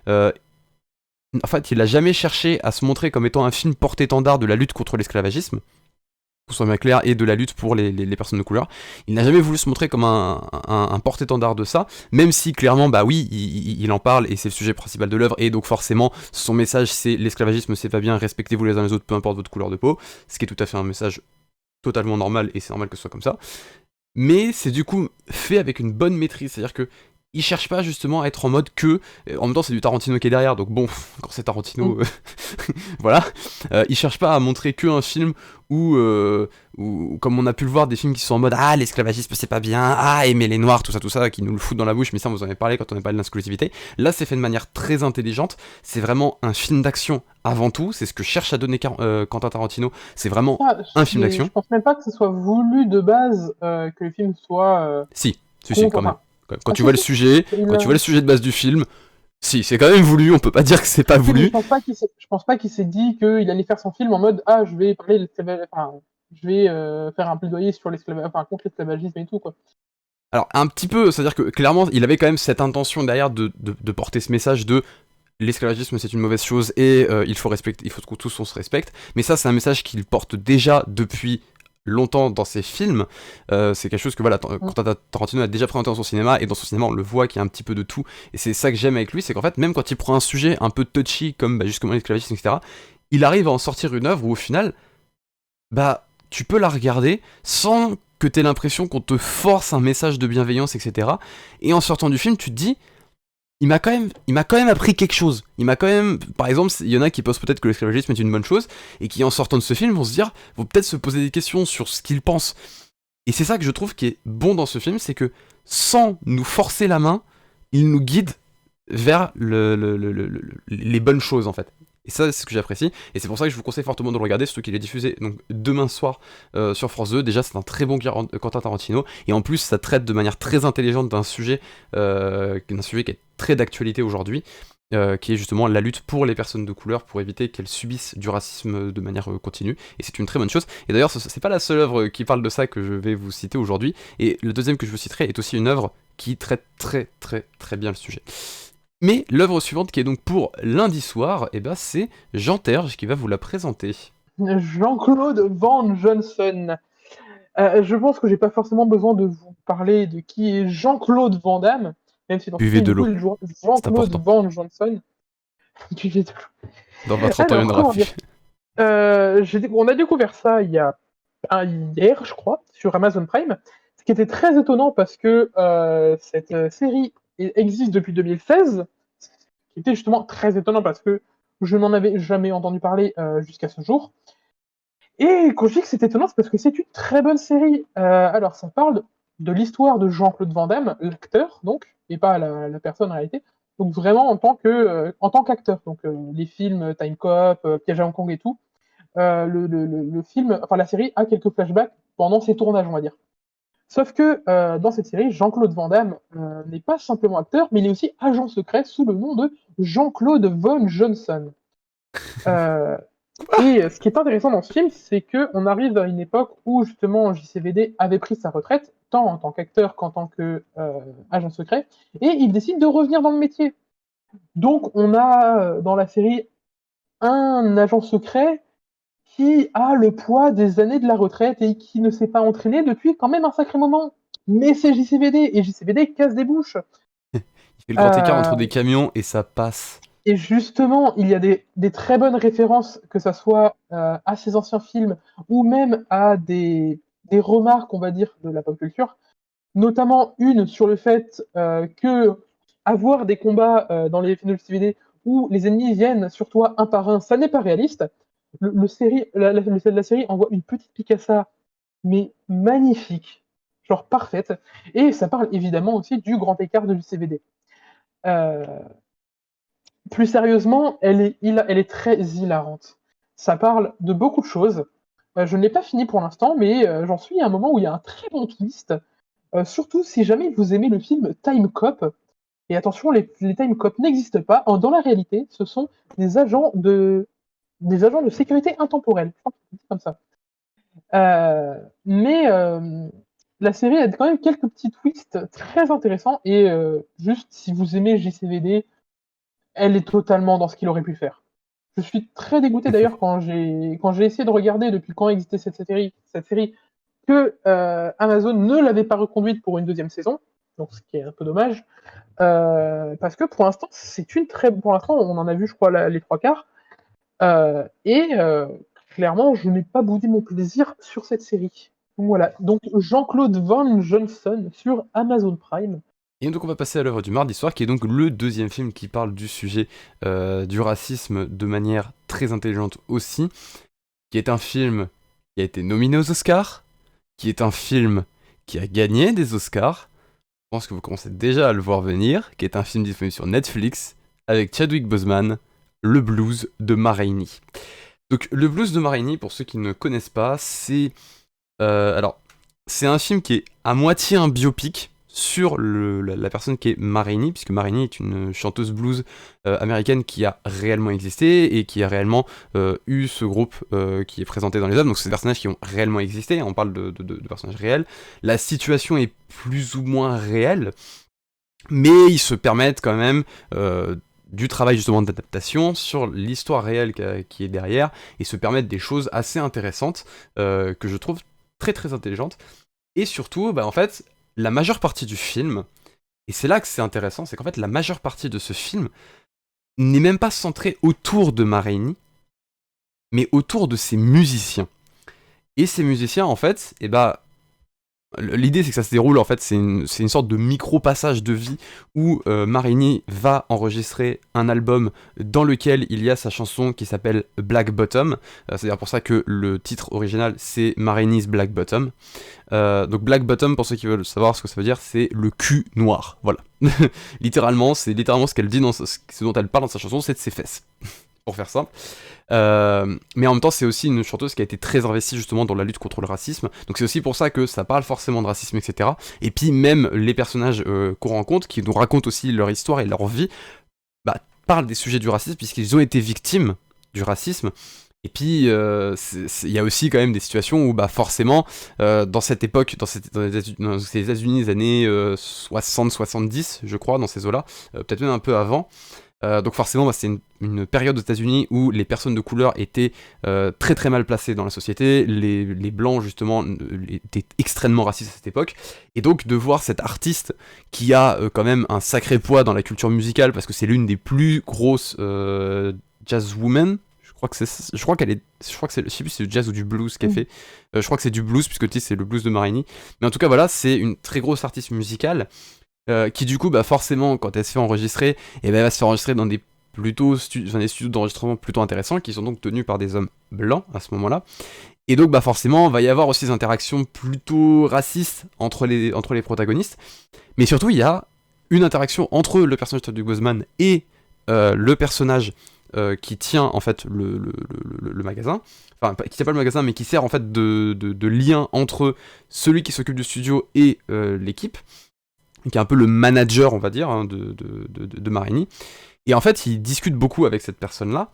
en fait, il n'a jamais cherché à se montrer comme étant un film porte-étendard de la lutte contre l'esclavagisme, pour soit bien clair, et de la lutte pour les personnes de couleur. Il n'a jamais voulu se montrer comme un porte-étendard de ça, même si clairement, bah oui, il en parle, et c'est le sujet principal de l'œuvre, et donc forcément, son message c'est l'esclavagisme c'est pas bien, respectez-vous les uns les autres, peu importe votre couleur de peau, ce qui est tout à fait un message totalement normal, et c'est normal que ce soit comme ça. Mais c'est du coup fait avec une bonne maîtrise, c'est-à-dire que il cherche pas justement à être en mode que, en même temps c'est du Tarantino qui est derrière, donc bon, quand c'est Tarantino, voilà, il cherche pas à montrer que un film où, comme on a pu le voir, des films qui sont en mode ah l'esclavagisme c'est pas bien, ah aimer les noirs, tout ça, qui nous le foutent dans la bouche, mais ça vous en avez parlé quand on a parlé de l'inclusivité. Là c'est fait de manière très intelligente, c'est vraiment un film d'action avant tout, c'est ce que cherche à donner Quentin Tarantino, c'est vraiment un film d'action. Je pense même pas que ce soit voulu de base que le film soit. Si, contre, quand même. enfin, Quand tu vois le sujet, quand tu vois le sujet de base du film, si, c'est quand même voulu, on peut pas dire que c'est pas voulu. Je pense pas qu'il s'est dit qu'il allait faire son film en mode ah je vais parler de l'esclavagisme, enfin, je vais faire un plaidoyer sur contre l'esclavagisme et tout quoi. Alors un petit peu, c'est-à-dire que clairement il avait quand même cette intention derrière de porter ce message de l'esclavagisme c'est une mauvaise chose et il faut que tous on se respecte, mais ça c'est un message qu'il porte déjà depuis longtemps dans ses films, c'est quelque chose que voilà, Quentin Tarantino a déjà présenté dans son cinéma, et dans son cinéma on le voit qu'il y a un petit peu de tout, et c'est ça que j'aime avec lui, c'est qu'en fait même quand il prend un sujet un peu touchy comme justement l'esclavagisme etc, il arrive à en sortir une œuvre où au final, bah tu peux la regarder sans que t'aies l'impression qu'on te force un message de bienveillance etc, et en sortant du film tu te dis il m'a quand même appris quelque chose. Il m'a quand même, par exemple, il y en a qui pensent peut-être que l'esclavagisme est une bonne chose et qui en sortant de ce film vont peut-être se poser des questions sur ce qu'ils pensent. Et c'est ça que je trouve qui est bon dans ce film, c'est que sans nous forcer la main, il nous guide vers les bonnes choses en fait. Et ça, c'est ce que j'apprécie. Et c'est pour ça que je vous conseille fortement de le regarder, surtout qu'il est diffusé donc, demain soir sur France 2. Déjà, c'est un très bon Quentin Tarantino. Et en plus, ça traite de manière très intelligente d'un sujet qui est très d'actualité aujourd'hui, qui est justement la lutte pour les personnes de couleur, pour éviter qu'elles subissent du racisme de manière continue. Et c'est une très bonne chose. Et d'ailleurs, c'est pas la seule œuvre qui parle de ça que je vais vous citer aujourd'hui. Et le deuxième que je vous citerai est aussi une œuvre qui traite très bien le sujet. Mais l'œuvre suivante, qui est donc pour lundi soir, eh ben, c'est Jean Terge qui va vous la présenter. Jean-Claude Van Johnson. Je pense que j'ai pas forcément besoin de vous parler de qui est Jean-Claude Van Damme, même si dans Buvez de l'eau. Jean-Claude Van Johnson. Buvez de l'eau. Dans votre autobiographie. On a découvert ça hier, je crois, sur Amazon Prime, ce qui était très étonnant parce que cette série existe depuis 2016, ce qui était justement très étonnant parce que je n'en avais jamais entendu parler jusqu'à ce jour. Et quand je dis que c'est étonnant, c'est parce que c'est une très bonne série. Alors, ça parle de l'histoire de Jean-Claude Van Damme, l'acteur, donc, et pas la personne en réalité. Donc, vraiment en tant qu'acteur. Donc, les films Time Cop, Piège à Hong Kong et tout. Le film, enfin, la série a quelques flashbacks pendant ses tournages, on va dire. Sauf que dans cette série, Jean-Claude Van Damme n'est pas simplement acteur, mais il est aussi agent secret sous le nom de Jean-Claude Von Johnson. Et ce qui est intéressant dans ce film, c'est qu'on arrive à une époque où justement JCVD avait pris sa retraite, tant en tant qu'acteur qu'en tant qu'agent secret, et il décide de revenir dans le métier. Donc on a dans la série un agent secret qui a le poids des années de la retraite et qui ne s'est pas entraîné depuis quand même un sacré moment. Mais c'est JCVD, et JCVD casse des bouches. Il fait le grand écart entre des camions et ça passe. Et justement, il y a des très bonnes références, que ça soit à ces anciens films ou même à des remarques, on va dire, de la pop culture. Notamment une sur le fait que avoir des combats dans les Final DVD où les ennemis viennent sur toi un par un, ça n'est pas réaliste. La série envoie une petite Picassa, mais magnifique, genre parfaite. Et ça parle évidemment aussi du grand écart de l'UCVD. Euh, Plus sérieusement, elle est très hilarante. Ça parle de beaucoup de choses. Je ne l'ai pas fini pour l'instant, mais j'en suis à un moment où il y a un très bon twist. Surtout si jamais vous aimez le film Time Cop. Et attention, les Time Cop n'existent pas. Dans la réalité, ce sont des agents de sécurité intemporelle. Je crois que c'est comme ça. Mais la série a quand même quelques petits twists très intéressants. Et juste, si vous aimez JCVD, elle est totalement dans ce qu'il aurait pu faire. Je suis très dégoûté d'ailleurs quand j'ai essayé de regarder depuis quand existait cette série que Amazon ne l'avait pas reconduite pour une deuxième saison, donc ce qui est un peu dommage, parce que pour l'instant pour l'instant on en a vu je crois les trois quarts, et clairement je n'ai pas boudé mon plaisir sur cette série. Donc voilà, donc Jean-Claude Van Johnson sur Amazon Prime. Et donc on va passer à l'œuvre du mardi soir, qui est donc le deuxième film qui parle du sujet du racisme de manière très intelligente aussi, qui est un film qui a été nominé aux Oscars, qui est un film qui a gagné des Oscars, je pense que vous commencez déjà à le voir venir, qui est un film disponible sur Netflix, avec Chadwick Boseman, Le Blues de Ma Rainey. Donc Le Blues de Ma Rainey, pour ceux qui ne connaissent pas, c'est un film qui est à moitié un biopic sur la personne qui est Ma Rainey, puisque Ma Rainey est une chanteuse blues américaine qui a réellement existé et qui a réellement eu ce groupe qui est présenté dans les œuvres. Donc c'est des personnages qui ont réellement existé, on parle de personnages réels. La situation est plus ou moins réelle, mais ils se permettent quand même du travail justement d'adaptation sur l'histoire réelle qui est derrière, et se permettent des choses assez intéressantes que je trouve très très intelligentes. Et surtout, en fait, la majeure partie du film, et c'est là que c'est intéressant, c'est qu'en fait la majeure partie de ce film n'est même pas centrée autour de Ma Rainey, mais autour de ses musiciens. Et ces musiciens, en fait, l'idée c'est que ça se déroule, en fait, c'est une sorte de micro-passage de vie où Ma Rainey va enregistrer un album dans lequel il y a sa chanson qui s'appelle Black Bottom. C'est-à-dire pour ça que le titre original c'est Ma Rainey's Black Bottom. Donc Black Bottom, pour ceux qui veulent savoir ce que ça veut dire, c'est le cul noir. Voilà. C'est littéralement ce qu'elle dit, ce dont elle parle dans sa chanson, c'est de ses fesses. Pour faire simple. Mais en même temps, c'est aussi une chanteuse qui a été très investie justement dans la lutte contre le racisme. Donc c'est aussi pour ça que ça parle forcément de racisme, etc. Et puis même les personnages qu'on rencontre, qui nous racontent aussi leur histoire et leur vie, parlent des sujets du racisme puisqu'ils ont été victimes du racisme. Et puis il y a aussi quand même des situations où forcément dans cette époque, dans ces États-Unis des années 60-70, je crois, dans ces eaux-là, peut-être même un peu avant. Donc forcément, c'est une période aux États-Unis où les personnes de couleur étaient très très mal placées dans la société. Les blancs justement étaient extrêmement racistes à cette époque. Et donc de voir cette artiste qui a quand même un sacré poids dans la culture musicale, parce que c'est l'une des plus grosses jazzwomen. Je sais plus si c'est du jazz ou du blues qu'elle fait. Je crois que c'est du blues, puisque le titre c'est le blues de Ma Rainey. Mais en tout cas voilà, c'est une très grosse artiste musicale. Qui du coup forcément quand elle se fait enregistrer, elle va se faire enregistrer dans des studios d'enregistrement plutôt intéressants, qui sont donc tenus par des hommes blancs à ce moment là, et donc forcément va y avoir aussi des interactions plutôt racistes entre les protagonistes, mais surtout il y a une interaction entre le personnage de Chadwick Boseman et le personnage qui tient en fait le magasin, enfin qui tient pas le magasin mais qui sert en fait de lien entre celui qui s'occupe du studio et l'équipe, qui est un peu le manager, on va dire, de Ma Rainey. Et en fait, il discute beaucoup avec cette personne-là.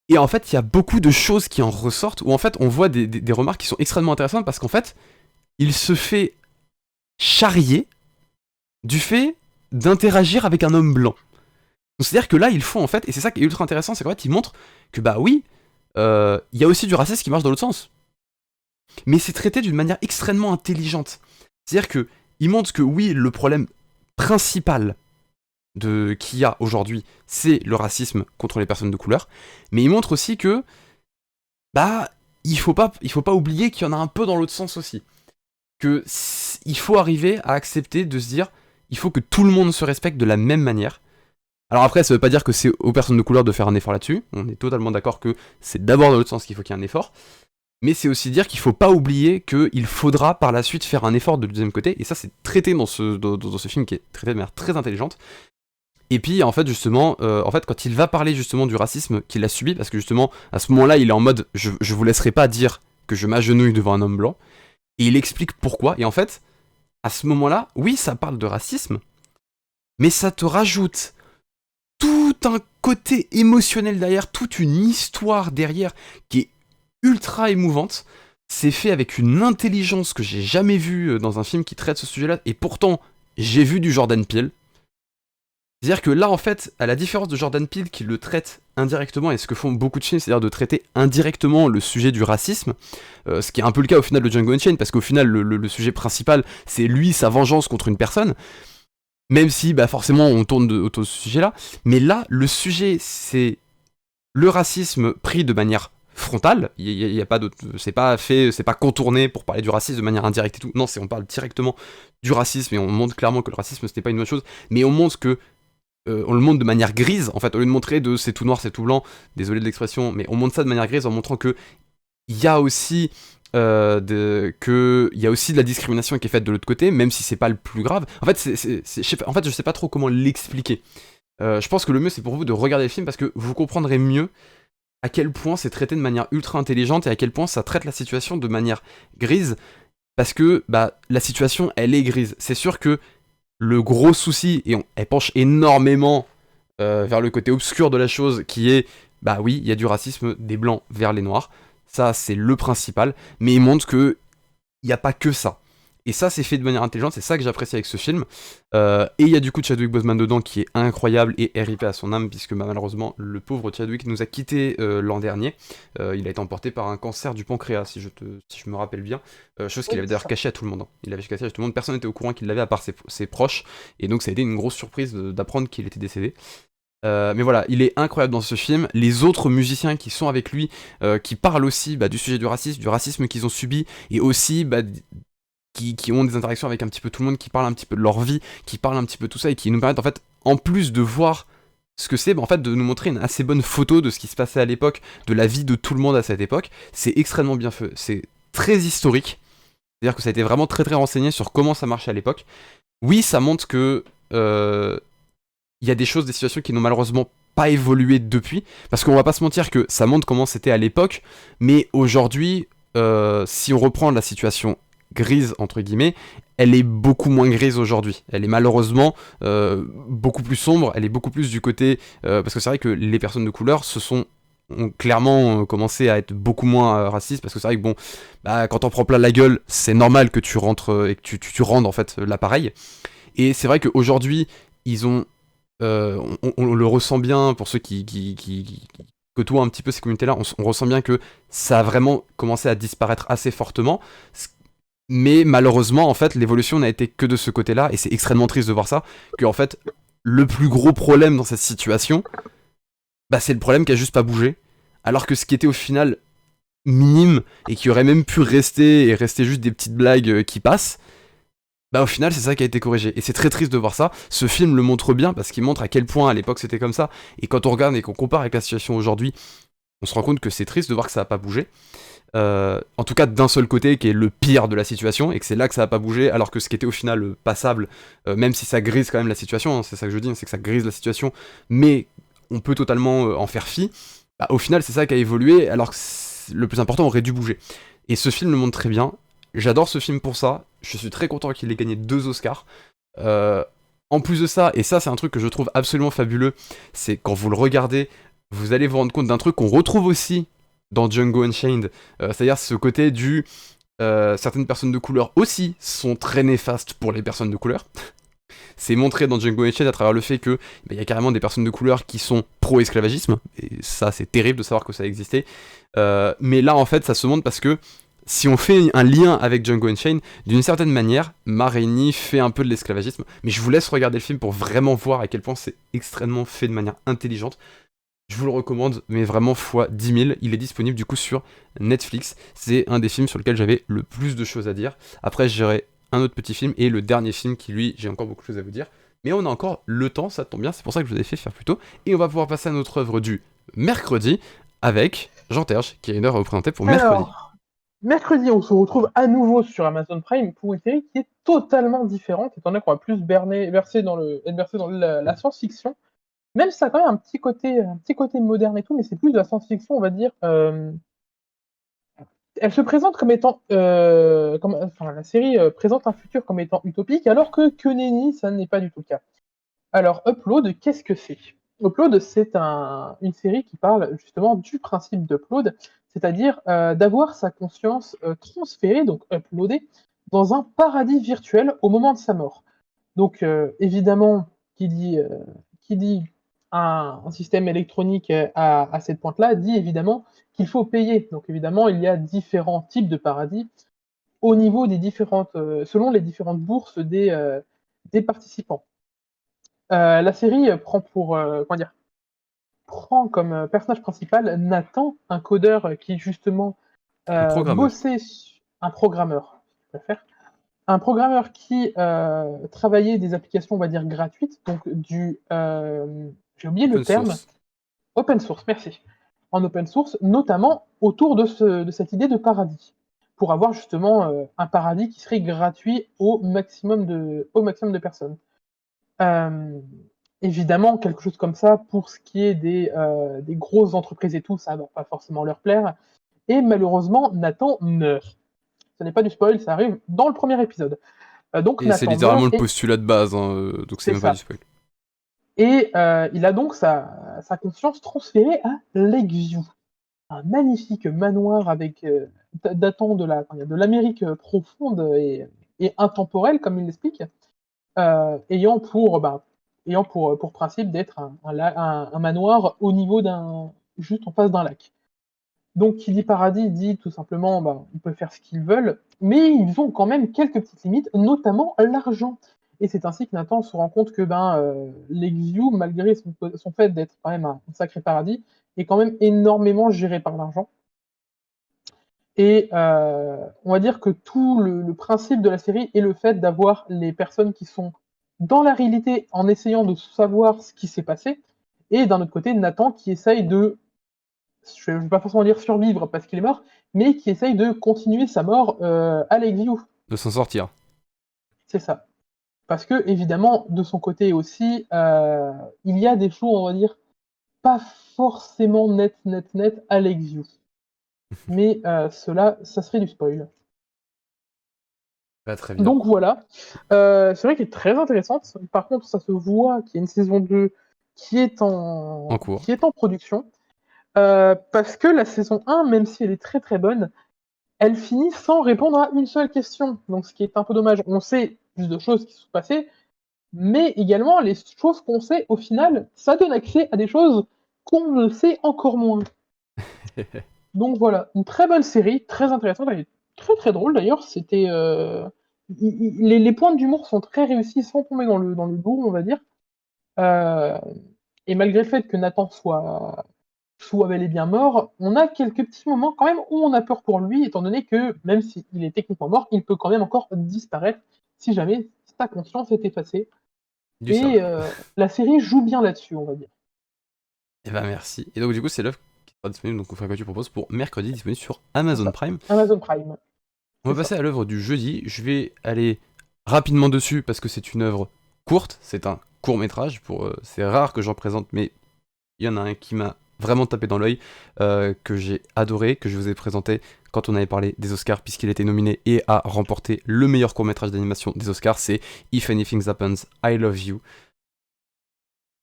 Et en fait, il y a beaucoup de choses qui en ressortent, où en fait, on voit des remarques qui sont extrêmement intéressantes, parce qu'en fait, il se fait charrier du fait d'interagir avec un homme blanc. Donc, c'est-à-dire que là, ils font, en fait, et c'est ça qui est ultra intéressant, c'est qu'en fait, ils montrent que, oui, il y a aussi du racisme qui marche dans l'autre sens. Mais c'est traité d'une manière extrêmement intelligente. C'est-à-dire que il montre que oui, le problème principal qu'il y a aujourd'hui, c'est le racisme contre les personnes de couleur, mais il montre aussi que bah il faut pas oublier qu'il y en a un peu dans l'autre sens aussi. Il faut arriver à accepter de se dire il faut que tout le monde se respecte de la même manière. Alors après, ça veut pas dire que c'est aux personnes de couleur de faire un effort là-dessus, on est totalement d'accord que c'est d'abord dans l'autre sens qu'il faut qu'il y ait un effort, mais c'est aussi dire qu'il faut pas oublier qu'il faudra par la suite faire un effort de deuxième côté, et ça c'est traité dans ce film qui est traité de manière très intelligente. Et puis en fait justement, quand il va parler justement du racisme qu'il a subi, parce que justement à ce moment-là il est en mode je vous laisserai pas dire que je m'agenouille devant un homme blanc, et il explique pourquoi, et en fait à ce moment-là, oui ça parle de racisme, mais ça te rajoute tout un côté émotionnel derrière, toute une histoire derrière qui est ultra émouvante. C'est fait avec une intelligence que j'ai jamais vue dans un film qui traite ce sujet-là, et pourtant j'ai vu du Jordan Peele. C'est-à-dire que là, en fait, à la différence de Jordan Peele qui le traite indirectement, et ce que font beaucoup de films, c'est-à-dire de traiter indirectement le sujet du racisme, ce qui est un peu le cas au final de Django Unchained, parce qu'au final, le sujet principal, c'est lui, sa vengeance contre une personne, même si bah, forcément on tourne autour de ce sujet-là, mais là, le sujet, c'est le racisme pris de manière frontale, il y a pas d'autre, c'est pas contourné pour parler du racisme de manière indirecte et tout, non, on parle directement du racisme, et on montre clairement que le racisme, c'était pas une bonne chose, mais on montre que on le montre de manière grise, en fait, au lieu de montrer de c'est tout noir, c'est tout blanc, désolé de l'expression, mais on montre ça de manière grise en montrant que il y a aussi il y a aussi de la discrimination qui est faite de l'autre côté, même si c'est pas le plus grave. En fait, je sais pas trop comment l'expliquer. Je pense que le mieux c'est pour vous de regarder le film parce que vous comprendrez mieux à quel point c'est traité de manière ultra intelligente et à quel point ça traite la situation de manière grise, parce que bah la situation elle est grise. C'est sûr que le gros souci, et elle penche énormément vers le côté obscur de la chose, qui est, bah oui, il y a du racisme des blancs vers les noirs, ça c'est le principal, mais il montre que il n'y a pas que ça. Et ça c'est fait de manière intelligente, c'est ça que j'apprécie avec ce film. Et il y a du coup Chadwick Boseman dedans qui est incroyable, et RIP à son âme, puisque bah, malheureusement le pauvre Chadwick nous a quitté l'an dernier. Il a été emporté par un cancer du pancréas, si je me rappelle bien. Chose qu'il avait d'ailleurs caché à tout le monde. Hein. Il l'avait caché à tout le monde, personne n'était au courant qu'il l'avait à part ses proches, et donc ça a été une grosse surprise d'apprendre qu'il était décédé. Mais voilà, il est incroyable dans ce film. Les autres musiciens qui sont avec lui, qui parlent aussi bah, du sujet du racisme qu'ils ont subi, et aussi bah, qui ont des interactions avec un petit peu tout le monde, qui parlent un petit peu de leur vie, qui parlent un petit peu de tout ça, et qui nous permettent en fait, en plus de voir ce que c'est, bah, en fait, de nous montrer une assez bonne photo de ce qui se passait à l'époque, de la vie de tout le monde à cette époque. C'est extrêmement bien fait, c'est très historique, c'est-à-dire que ça a été vraiment très très renseigné sur comment ça marchait à l'époque. Oui, ça montre que il y a des choses, des situations qui n'ont malheureusement pas évolué depuis, parce qu'on va pas se mentir que ça montre comment c'était à l'époque, mais aujourd'hui, si on reprend la situation grise, entre guillemets, elle est beaucoup moins grise aujourd'hui. Elle est malheureusement beaucoup plus sombre, elle est beaucoup plus du côté... parce que c'est vrai que les personnes de couleur ont clairement commencé à être beaucoup moins racistes, parce que c'est vrai que bon, bah, quand on prend plein la gueule, c'est normal que tu rentres et que tu rendes en fait l'appareil. Et c'est vrai qu'aujourd'hui, ils ont... on le ressent bien pour ceux qui côtoient un petit peu ces communautés-là, on ressent bien que ça a vraiment commencé à disparaître assez fortement. Mais malheureusement, en fait, l'évolution n'a été que de ce côté-là, et c'est extrêmement triste de voir ça, que en fait, le plus gros problème dans cette situation, bah, c'est le problème qui a juste pas bougé, alors que ce qui était au final minime, et qui aurait même pu rester juste des petites blagues qui passent, bah au final c'est ça qui a été corrigé, et c'est très triste de voir ça. Ce film le montre bien, parce qu'il montre à quel point à l'époque c'était comme ça, et quand on regarde et qu'on compare avec la situation aujourd'hui, on se rend compte que c'est triste de voir que ça a pas bougé. En tout cas d'un seul côté qui est le pire de la situation, et que c'est là que ça a pas bougé, alors que ce qui était au final passable, même si ça grise quand même la situation, hein, c'est ça que je dis, c'est que ça grise la situation, mais on peut totalement en faire fi, bah, au final c'est ça qui a évolué, alors que le plus important aurait dû bouger. Et ce film le montre très bien, j'adore ce film pour ça, je suis très content qu'il ait gagné 2 Oscars. En plus de ça, et ça c'est un truc que je trouve absolument fabuleux, c'est quand vous le regardez, vous allez vous rendre compte d'un truc qu'on retrouve aussi dans Django Unchained, c'est-à-dire ce côté du certaines personnes de couleur aussi sont très néfastes pour les personnes de couleur. C'est montré dans Django Unchained à travers le fait que bah, y a carrément des personnes de couleur qui sont pro-esclavagisme, et ça c'est terrible de savoir que ça existait. Mais là en fait ça se montre parce que si on fait un lien avec Django Unchained, d'une certaine manière, Ma Rainey fait un peu de l'esclavagisme, mais je vous laisse regarder le film pour vraiment voir à quel point c'est extrêmement fait de manière intelligente. Je vous le recommande, mais vraiment fois 10 000. Il est disponible du coup sur Netflix. C'est un des films sur lequel j'avais le plus de choses à dire. Après, j'aurai un autre petit film et le dernier film qui, lui, j'ai encore beaucoup de choses à vous dire. Mais on a encore le temps, ça tombe bien, c'est pour ça que je vous ai fait faire plus tôt. Et on va pouvoir passer à notre œuvre du mercredi avec Jean Terge, qui a une heure à vous présenter pour mercredi. Alors, mercredi, on se retrouve à nouveau sur Amazon Prime pour une série qui est totalement différente, étant donné qu'on va plus être versé dans la science-fiction. Même si ça a quand même un petit côté moderne et tout, mais c'est plus de la science-fiction, on va dire. Elle se présente comme étant, enfin, la série présente un futur comme étant utopique, alors que nenni, ça n'est pas du tout le cas. Alors, Upload, qu'est-ce que c'est? Upload, c'est une série qui parle justement du principe d'upload, c'est-à-dire d'avoir sa conscience transférée, donc uploadée, dans un paradis virtuel au moment de sa mort. Donc, évidemment, qui dit un système électronique à cette pointe-là, dit évidemment qu'il faut payer. Donc, évidemment, il y a différents types de paradis au niveau des selon les différentes bourses des participants. La série prend comme personnage principal Nathan, un codeur qui justement Un programmeur. bossait, un programmeur, je préfère, un programmeur qui travaillait des applications, on va dire, gratuites, donc j'ai oublié le Open terme, source. open source, merci. En open source, notamment autour de cette idée de paradis, pour avoir justement un paradis qui serait gratuit au maximum de personnes. Euh, Évidemment, quelque chose comme ça, pour ce qui est des grosses entreprises et tout, ça va pas forcément leur plaire. Et malheureusement, Nathan meurt. Ce n'est pas du spoil, ça arrive dans le premier épisode. Donc Et c'est Nathan littéralement meurt le et postulat de base, hein, donc c'est c'est même pas du ça. spoil. Et il a donc sa conscience transférée à Lakeview, un magnifique manoir datant de l'Amérique profonde et intemporelle, comme il l'explique, ayant pour principe d'être un manoir au niveau juste en face d'un lac. Donc, qui dit paradis dit tout simplement, on peut faire ce qu'ils veulent, mais ils ont quand même quelques petites limites, notamment l'argent. Et c'est ainsi que Nathan se rend compte que Lakeview, malgré son fait d'être quand même un sacré paradis, est quand même énormément géré par l'argent. Et on va dire que tout le principe de la série est le fait d'avoir les personnes qui sont dans la réalité en essayant de savoir ce qui s'est passé, et d'un autre côté, Nathan qui essaye je ne vais pas forcément dire survivre parce qu'il est mort, mais qui essaye de continuer sa mort à Lakeview. De s'en sortir. C'est ça. Parce que, évidemment, de son côté aussi, il y a des choses, on va dire, pas forcément net à Lakeview. Mais cela, ça serait du spoil. Bah, très bien. Donc voilà. C'est vrai qu'elle est très intéressante. Par contre, ça se voit qu'il y a une saison 2 En cours. qui est en production. Parce que la saison 1, même si elle est très très bonne, elle finit sans répondre à une seule question. Donc ce qui est un peu dommage. On sait plus de choses qui se sont passées, mais également les choses qu'on sait, au final, ça donne accès à des choses qu'on ne sait encore moins. Donc voilà, une très bonne série, très intéressante, elle est très très drôle d'ailleurs. Les points d'humour sont très réussis sans tomber dans le lourd, on va dire. Euh, et malgré le fait que Nathan soit bel et bien mort, on a quelques petits moments quand même où on a peur pour lui, étant donné que même s'il est techniquement mort, il peut quand même encore disparaître si jamais sa conscience est effacée. Du Et sable. la série joue bien là-dessus, on va dire. Et bah merci. Et donc du coup c'est l'œuvre qui sera disponible, donc on fera que tu proposes pour mercredi, disponible sur C'est Amazon ça. Prime. Amazon Prime. On C'est va ça. passer à l'œuvre du jeudi. Je vais aller rapidement dessus parce que c'est une œuvre courte, c'est un court métrage. C'est rare que j'en présente, mais il y en a un qui m'a vraiment tapé dans l'œil, que j'ai adoré, que je vous ai présenté quand on avait parlé des Oscars, puisqu'il était nominé et a remporté le meilleur court métrage d'animation des Oscars. C'est If Anything Happens, I Love You.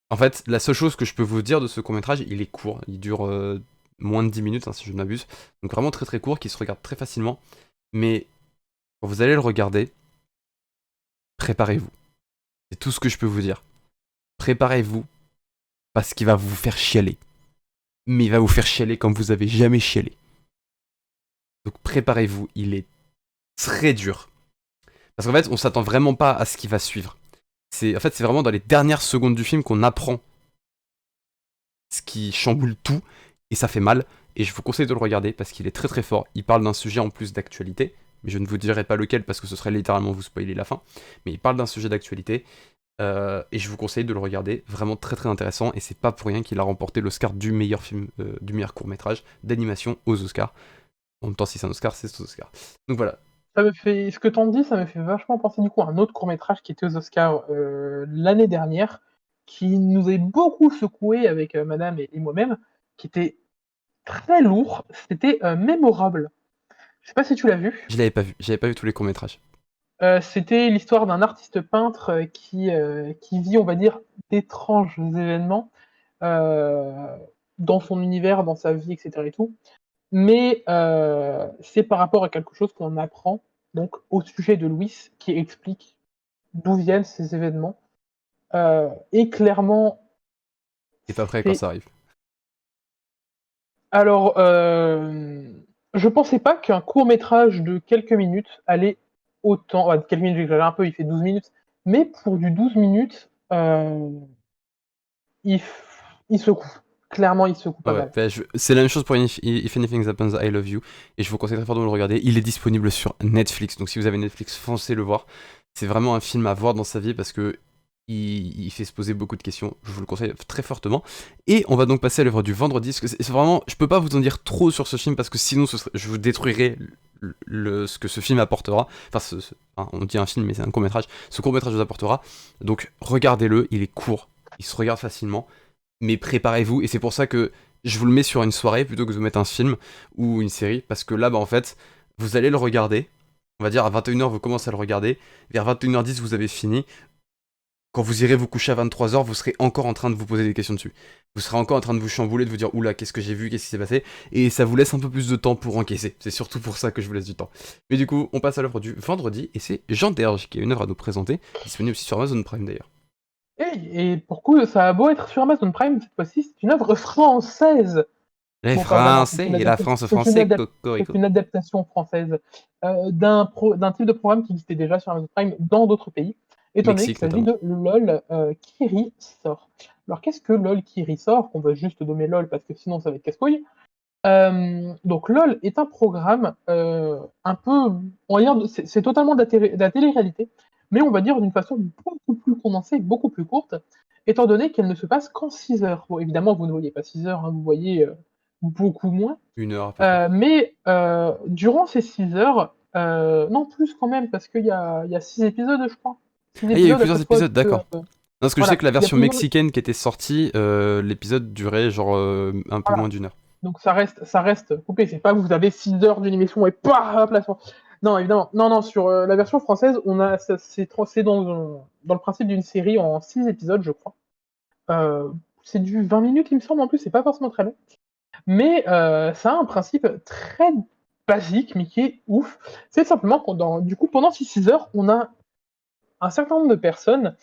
En fait, la seule chose que je peux vous dire de ce court métrage, il est court, il dure moins de 10 minutes, hein, si je ne m'abuse. Donc vraiment très très court, qui se regarde très facilement. Mais quand vous allez le regarder, préparez-vous. C'est tout ce que je peux vous dire. Préparez-vous, parce qu'il va vous faire chialer. Mais il va vous faire chialer comme vous avez jamais chialé. Donc préparez-vous, il est très dur. Parce qu'en fait, on s'attend vraiment pas à ce qui va suivre. C'est vraiment dans les dernières secondes du film qu'on apprend ce qui chamboule tout, et ça fait mal. Et je vous conseille de le regarder parce qu'il est très très fort. Il parle d'un sujet en plus d'actualité, mais je ne vous dirai pas lequel parce que ce serait littéralement vous spoiler la fin. Mais il parle d'un sujet d'actualité, et je vous conseille de le regarder. Vraiment très très intéressant, et c'est pas pour rien qu'il a remporté l'Oscar du meilleur film, du meilleur court métrage d'animation aux Oscars. En même temps, si c'est un Oscar, c'est aux Oscars. Donc voilà. Ce que t'en dis, ça me fait vachement penser du coup à un autre court-métrage qui était aux Oscars l'année dernière, qui nous a beaucoup secoué avec madame et moi-même, qui était très lourd, c'était mémorable. Je sais pas si tu l'as vu. J'avais pas vu tous les courts métrages. C'était l'histoire d'un artiste peintre qui vit, on va dire, d'étranges événements euh, dans son univers, dans sa vie, etc. et tout. Mais c'est par rapport à quelque chose qu'on apprend donc au sujet de Louis qui explique d'où viennent ces événements. Et clairement, T'es pas prêt quand c'est... ça arrive. Alors, je pensais pas qu'un court métrage de quelques minutes allait autant... Ouais, quelques minutes, j'exagère un peu, il fait 12 minutes. Mais pour du 12 minutes, il, il secoue. Clairement, il secoue Ouais, pas ouais. mal. Bah, c'est la même chose pour If Anything Happens, I Love You. Et je vous conseille très fort de le regarder. Il est disponible sur Netflix. Donc si vous avez Netflix, foncez le voir. C'est vraiment un film à voir dans sa vie parce que il fait se poser beaucoup de questions. Je vous le conseille très fortement. Et on va donc passer à l'œuvre du vendredi. Parce que c'est vraiment, je peux pas vous en dire trop sur ce film parce que sinon je vous détruirai ce que ce film apportera. Enfin, on dit un film, mais c'est un court-métrage. Ce court-métrage vous apportera. Donc regardez-le, il est court. Il se regarde facilement. Mais préparez-vous. Et c'est pour ça que je vous le mets sur une soirée plutôt que de vous mettre un film ou une série, parce que là, bah, en fait, vous allez le regarder. On va dire à 21h, vous commencez à le regarder. Vers 21h10, vous avez fini. Quand vous irez vous coucher à 23h, vous serez encore en train de vous poser des questions dessus. Vous serez encore en train de vous chambouler, de vous dire oula, qu'est-ce que j'ai vu, qu'est-ce qui s'est passé. Et ça vous laisse un peu plus de temps pour encaisser. C'est surtout pour ça que je vous laisse du temps. Mais du coup, on passe à l'œuvre du vendredi, et c'est Jean Derge qui a une œuvre à nous présenter, disponible aussi sur Amazon Prime d'ailleurs. Et pour coup, ça a beau être sur Amazon Prime, cette fois-ci, c'est une œuvre française. Les Bon, pas vraiment, Français et la France français, c'est cocorico. une adaptation française d'un type de programme qui existait déjà sur Amazon Prime dans d'autres pays, étant donné qu'il Mexique s'agit notamment. de LOL Kiri sort. Alors, qu'est-ce que LOL Kiri sort? On va juste nommer LOL parce que sinon ça va être casse-couille. Donc, LOL est un programme un peu, on va dire, c'est totalement de la télé-réalité, mais on va dire d'une façon beaucoup plus condensée, beaucoup plus courte, étant donné qu'elle ne se passe qu'en 6 heures. Bon, évidemment, vous ne voyez pas 6 heures, hein, vous voyez beaucoup moins, Une heure à peu près. mais durant ces 6 heures, non plus quand même, parce qu'il y a 6 épisodes, je crois. 6 Ah, il y a eu épisodes à plusieurs chaque fois, épisodes, d'accord. Non, parce que je sais voilà, que la il y a version plusieurs. mexicaine qui était sortie, l'épisode durait genre un peu moins Voilà. d'une heure. Donc ça reste coupé. C'est pas que vous avez 6 heures d'une émission et pas hop, là. Non, évidemment. Non, non, sur la version française, c'est dans le principe d'une série en 6 épisodes, je crois. C'est du 20 minutes, il me semble, en plus, c'est pas forcément très long. Mais ça a un principe très basique, mais qui est ouf. C'est simplement du coup, pendant ces 6 heures, on a un certain nombre de personnes,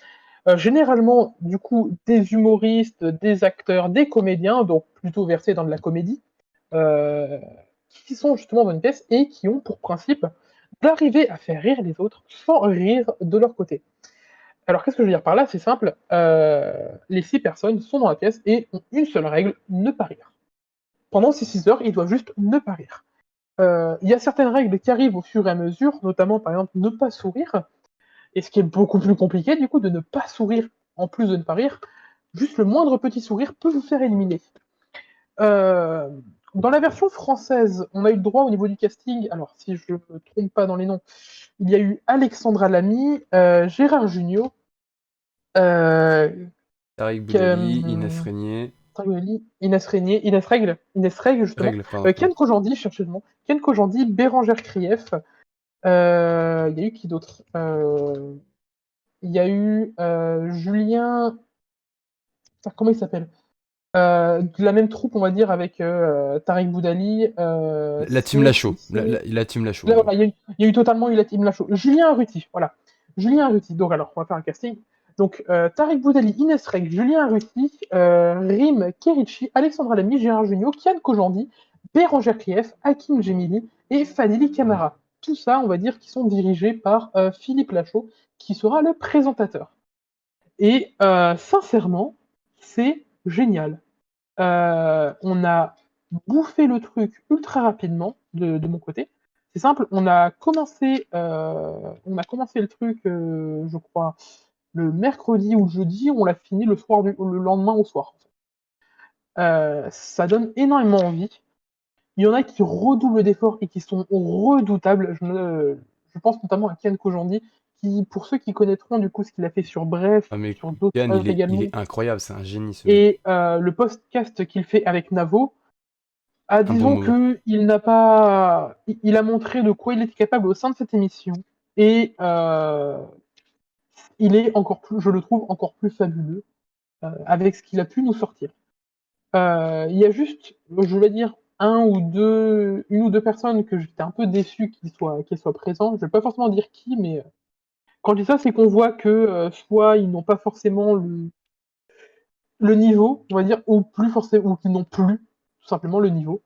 généralement, du coup, des humoristes, des acteurs, des comédiens, donc plutôt versés dans de la comédie, euh, qui sont justement dans une pièce et qui ont pour principe d'arriver à faire rire les autres sans rire de leur côté. Alors qu'est-ce que je veux dire par là? C'est simple, les 6 personnes sont dans la pièce et ont une seule règle, ne pas rire. Pendant ces 6 heures, ils doivent juste ne pas rire. Il y a certaines règles qui arrivent au fur et à mesure, notamment par exemple ne pas sourire, et ce qui est beaucoup plus compliqué du coup de ne pas sourire en plus de ne pas rire, juste le moindre petit sourire peut vous faire éliminer. Euh, Dans la version française, on a eu le droit au niveau du casting, alors si je ne me trompe pas dans les noms, il y a eu Alexandra Lamy, Gérard Jugnot, euh, Tariq Boudali, Inès Ken- Régnier, Inès Régnier, Inès Règle justement, Règle, pardon. Ken Kojandi, cherchez le nom, Ken Kojandi, Bérangère Krief, il y a eu qui d'autre? Il y a eu Julien, comment il s'appelle? De la même troupe, on va dire, avec Tariq Boudali. La team Lachaud. La team Lachaud, en Là, gros. voilà, il y a eu totalement eu la team Lachaud. Julien Arruti, voilà. Julien Arruti. Donc, alors, on va faire un casting. Donc, Tariq Boudali, Inès Reg, Julien Arruti, Rim Kerichi, Alexandra Lamy, Gérard Jugnot, Kian Kojandi, Bérangère Krief, Hakim Gemili et Fadili Camara. Tout ça, on va dire, qui sont dirigés par Philippe Lachaud, qui sera le présentateur. Et sincèrement, c'est génial. On a bouffé le truc ultra rapidement de mon côté. C'est simple, on a commencé le truc, je crois, le mercredi ou le jeudi, on l'a fini le lendemain au soir. Ça donne énormément envie. Il y en a qui redoublent d'efforts et qui sont redoutables. Je pense notamment à Kian Kojandi, qui, pour ceux qui connaîtront du coup ce qu'il a fait sur Bref, Ah, mais sur d'autres Yann, œuvres également, il est incroyable, c'est un génie ce mec. et le podcast qu'il fait avec Navo, Un bon disons moment. qu'il n'a pas, il a montré de quoi il était capable au sein de cette émission, et il est encore plus, je le trouve encore plus fabuleux avec ce qu'il a pu nous sortir. Il y a juste, je vais dire, une ou deux personnes que j'étais un peu déçu qu'ils soient présents. Je vais pas forcément dire qui, mais quand je dis ça, c'est qu'on voit que soit ils n'ont pas forcément le niveau, on va dire, ou plus forcément, ou qu'ils n'ont plus tout simplement le niveau.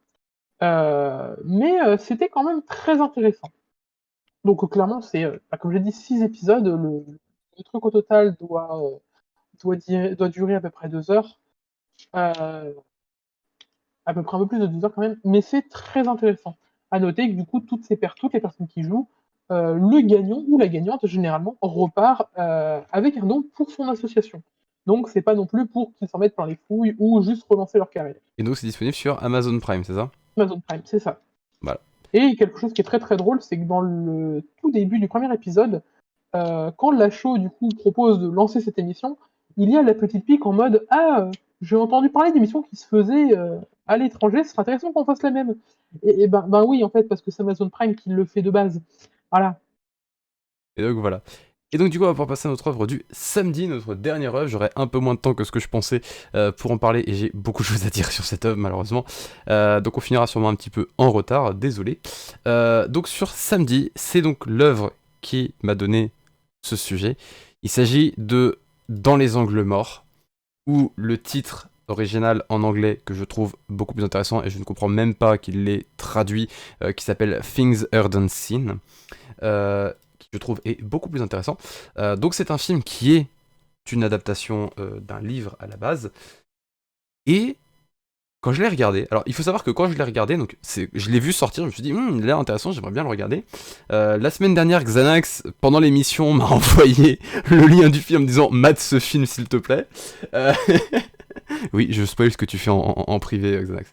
Mais c'était quand même très intéressant. Donc clairement, c'est, comme j'ai dit, 6 épisodes. Le truc au total doit durer à peu près 2 heures. À peu près un peu plus de 2 heures quand même, mais c'est très intéressant. À noter que du coup, toutes les personnes qui jouent, le gagnant ou la gagnante, généralement, repart avec un don pour son association. Donc c'est pas non plus pour qu'ils s'en mettent plein les fouilles ou juste relancer leur carrière. Et donc c'est disponible sur Amazon Prime, c'est ça? Amazon Prime, c'est ça. Voilà. Et quelque chose qui est très très drôle, c'est que dans le tout début du premier épisode, quand Lachaud du coup propose de lancer cette émission, il y a la petite pique en mode ah j'ai entendu parler d'émissions qui se faisaient à l'étranger, ce serait intéressant qu'on fasse la même. Et ben oui en fait parce que c'est Amazon Prime qui le fait de base. Voilà. Et donc voilà. Et donc du coup, on va pouvoir passer à notre œuvre du samedi, notre dernière œuvre. J'aurai un peu moins de temps que ce que je pensais pour en parler, et j'ai beaucoup de choses à dire sur cette œuvre malheureusement. Donc on finira sûrement un petit peu en retard, désolé. Donc sur samedi, c'est donc l'œuvre qui m'a donné ce sujet. Il s'agit de Dans les angles morts, où le titre original en anglais que je trouve beaucoup plus intéressant, et je ne comprends même pas qu'il l'ait traduit, qui s'appelle Things Heard Unseen. Qui je trouve est beaucoup plus intéressant. Donc c'est un film qui est une adaptation d'un livre à la base. Et quand je l'ai regardé, alors il faut savoir que quand je l'ai regardé, donc je l'ai vu sortir, je me suis dit, il a l'air intéressant, j'aimerais bien le regarder. La semaine dernière, Xanax, pendant l'émission, m'a envoyé le lien du film en me disant, mate ce film s'il te plaît. Oui, je spoil ce que tu fais en privé, Xanax.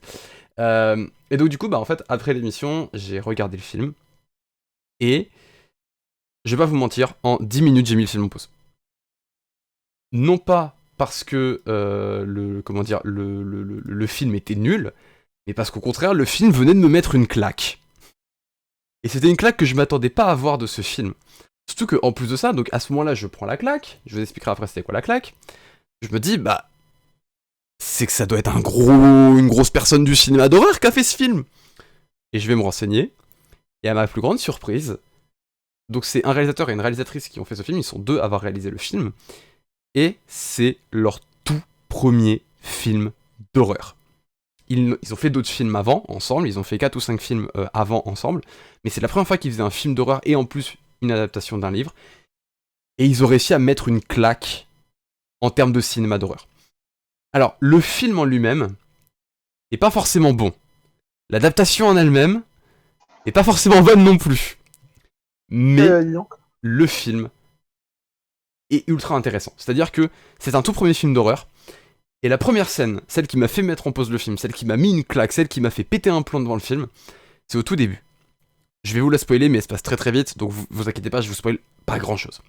Et donc du coup, en fait, après l'émission, j'ai regardé le film. Et je vais pas vous mentir, en 10 minutes, j'ai mis le film en pause. Non pas parce que le film était nul, mais parce qu'au contraire, le film venait de me mettre une claque. Et c'était une claque que je m'attendais pas à voir de ce film. Surtout qu'en plus de ça, donc à ce moment-là, je prends la claque, je vous expliquerai après c'était quoi la claque. Je me dis, c'est que ça doit être une grosse personne du cinéma d'horreur qui a fait ce film. Et je vais me renseigner, et à ma plus grande surprise, donc c'est un réalisateur et une réalisatrice qui ont fait ce film, ils sont deux à avoir réalisé le film, et c'est leur tout premier film d'horreur. Ils ont fait d'autres films avant, ensemble, ils ont fait 4 ou 5 films avant, ensemble, mais c'est la première fois qu'ils faisaient un film d'horreur et en plus une adaptation d'un livre, et ils ont réussi à mettre une claque en termes de cinéma d'horreur. Alors, le film en lui-même est pas forcément bon. L'adaptation en elle-même est pas forcément bonne non plus. Mais le film est ultra intéressant. C'est-à-dire que c'est un tout premier film d'horreur, et la première scène, celle qui m'a fait mettre en pause le film, celle qui m'a mis une claque, celle qui m'a fait péter un plomb devant le film, c'est au tout début. Je vais vous la spoiler, mais elle se passe très très vite, donc vous inquiétez pas, je vous spoil pas grand-chose.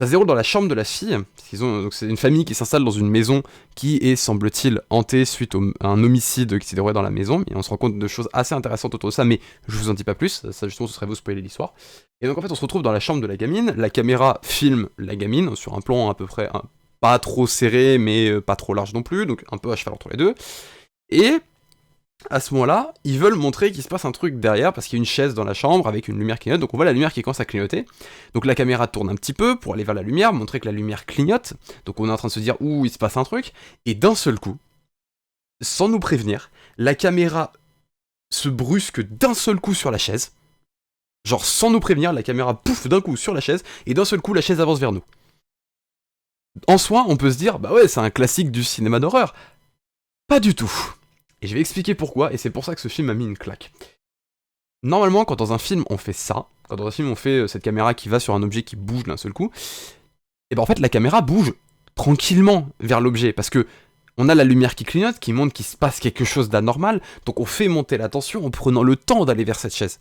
Ça se déroule dans la chambre de la fille, donc c'est une famille qui s'installe dans une maison qui est, semble-t-il, hantée suite à un homicide qui s'est déroulé dans la maison, et on se rend compte de choses assez intéressantes autour de ça, mais je vous en dis pas plus, ça justement ce serait vous spoiler l'histoire. Et donc en fait on se retrouve dans la chambre de la gamine, la caméra filme la gamine sur un plan à peu près pas trop serré, mais pas trop large non plus, donc un peu à cheval entre les deux, et à ce moment-là, ils veulent montrer qu'il se passe un truc derrière, parce qu'il y a une chaise dans la chambre avec une lumière qui clignote, donc on voit la lumière qui commence à clignoter. Donc la caméra tourne un petit peu pour aller vers la lumière, montrer que la lumière clignote, donc on est en train de se dire ouh, il se passe un truc, et d'un seul coup, sans nous prévenir, la caméra se brusque d'un seul coup sur la chaise. Genre sans nous prévenir, la caméra pouf d'un coup sur la chaise, et d'un seul coup la chaise avance vers nous. En soi, on peut se dire, bah ouais, c'est un classique du cinéma d'horreur. Pas du tout. Et je vais expliquer pourquoi, et c'est pour ça que ce film m'a mis une claque. Normalement, quand dans un film on fait ça, quand dans un film on fait cette caméra qui va sur un objet qui bouge d'un seul coup, et ben en fait la caméra bouge tranquillement vers l'objet, parce que on a la lumière qui clignote, qui montre qu'il se passe quelque chose d'anormal, donc on fait monter la tension en prenant le temps d'aller vers cette chaise.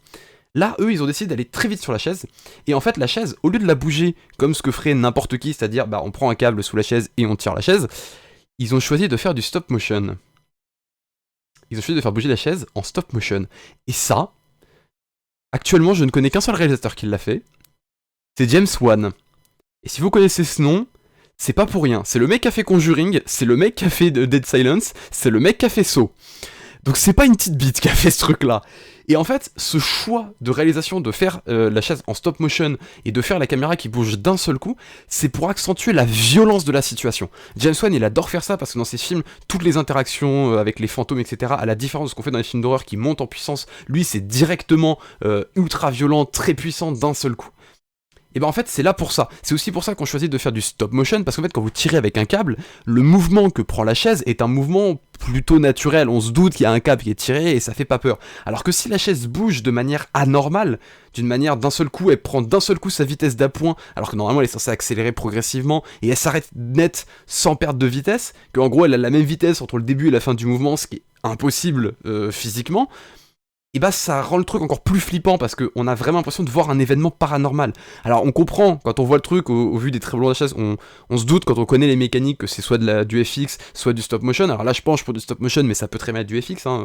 Là, eux, ils ont décidé d'aller très vite sur la chaise, et en fait, la chaise, au lieu de la bouger comme ce que ferait n'importe qui, c'est-à-dire, bah, on prend un câble sous la chaise et on tire la chaise, ils ont choisi de faire du stop motion. Ils ont choisi de faire bouger la chaise en stop motion. Et ça, actuellement, je ne connais qu'un seul réalisateur qui l'a fait, c'est James Wan. Et si vous connaissez ce nom, c'est pas pour rien. C'est le mec qui a fait Conjuring, c'est le mec qui a fait Dead Silence, c'est le mec qui a fait Saw. Donc c'est pas une petite bite qui a fait ce truc-là. Et en fait, ce choix de réalisation de faire la chaise en stop motion et de faire la caméra qui bouge d'un seul coup, c'est pour accentuer la violence de la situation. James Wan, il adore faire ça parce que dans ses films, toutes les interactions avec les fantômes, etc., à la différence de ce qu'on fait dans les films d'horreur qui montent en puissance, lui, c'est directement ultra violent, très puissant d'un seul coup. Et ben en fait c'est là pour ça, c'est aussi pour ça qu'on choisit de faire du stop motion, parce qu'en fait quand vous tirez avec un câble, le mouvement que prend la chaise est un mouvement plutôt naturel, on se doute qu'il y a un câble qui est tiré et ça fait pas peur. Alors que si la chaise bouge de manière anormale, d'une manière d'un seul coup, elle prend d'un seul coup sa vitesse d'appoint, alors que normalement elle est censée accélérer progressivement, et elle s'arrête net sans perte de vitesse, qu'en gros elle a la même vitesse entre le début et la fin du mouvement, ce qui est impossible physiquement, et bah ça rend le truc encore plus flippant parce qu'on a vraiment l'impression de voir un événement paranormal. Alors on comprend, quand on voit le truc au vu des traits blancs de la chaise, on se doute quand on connaît les mécaniques que c'est soit du FX, soit du stop motion. Alors là je penche pour du stop motion mais ça peut très bien être du FX, hein,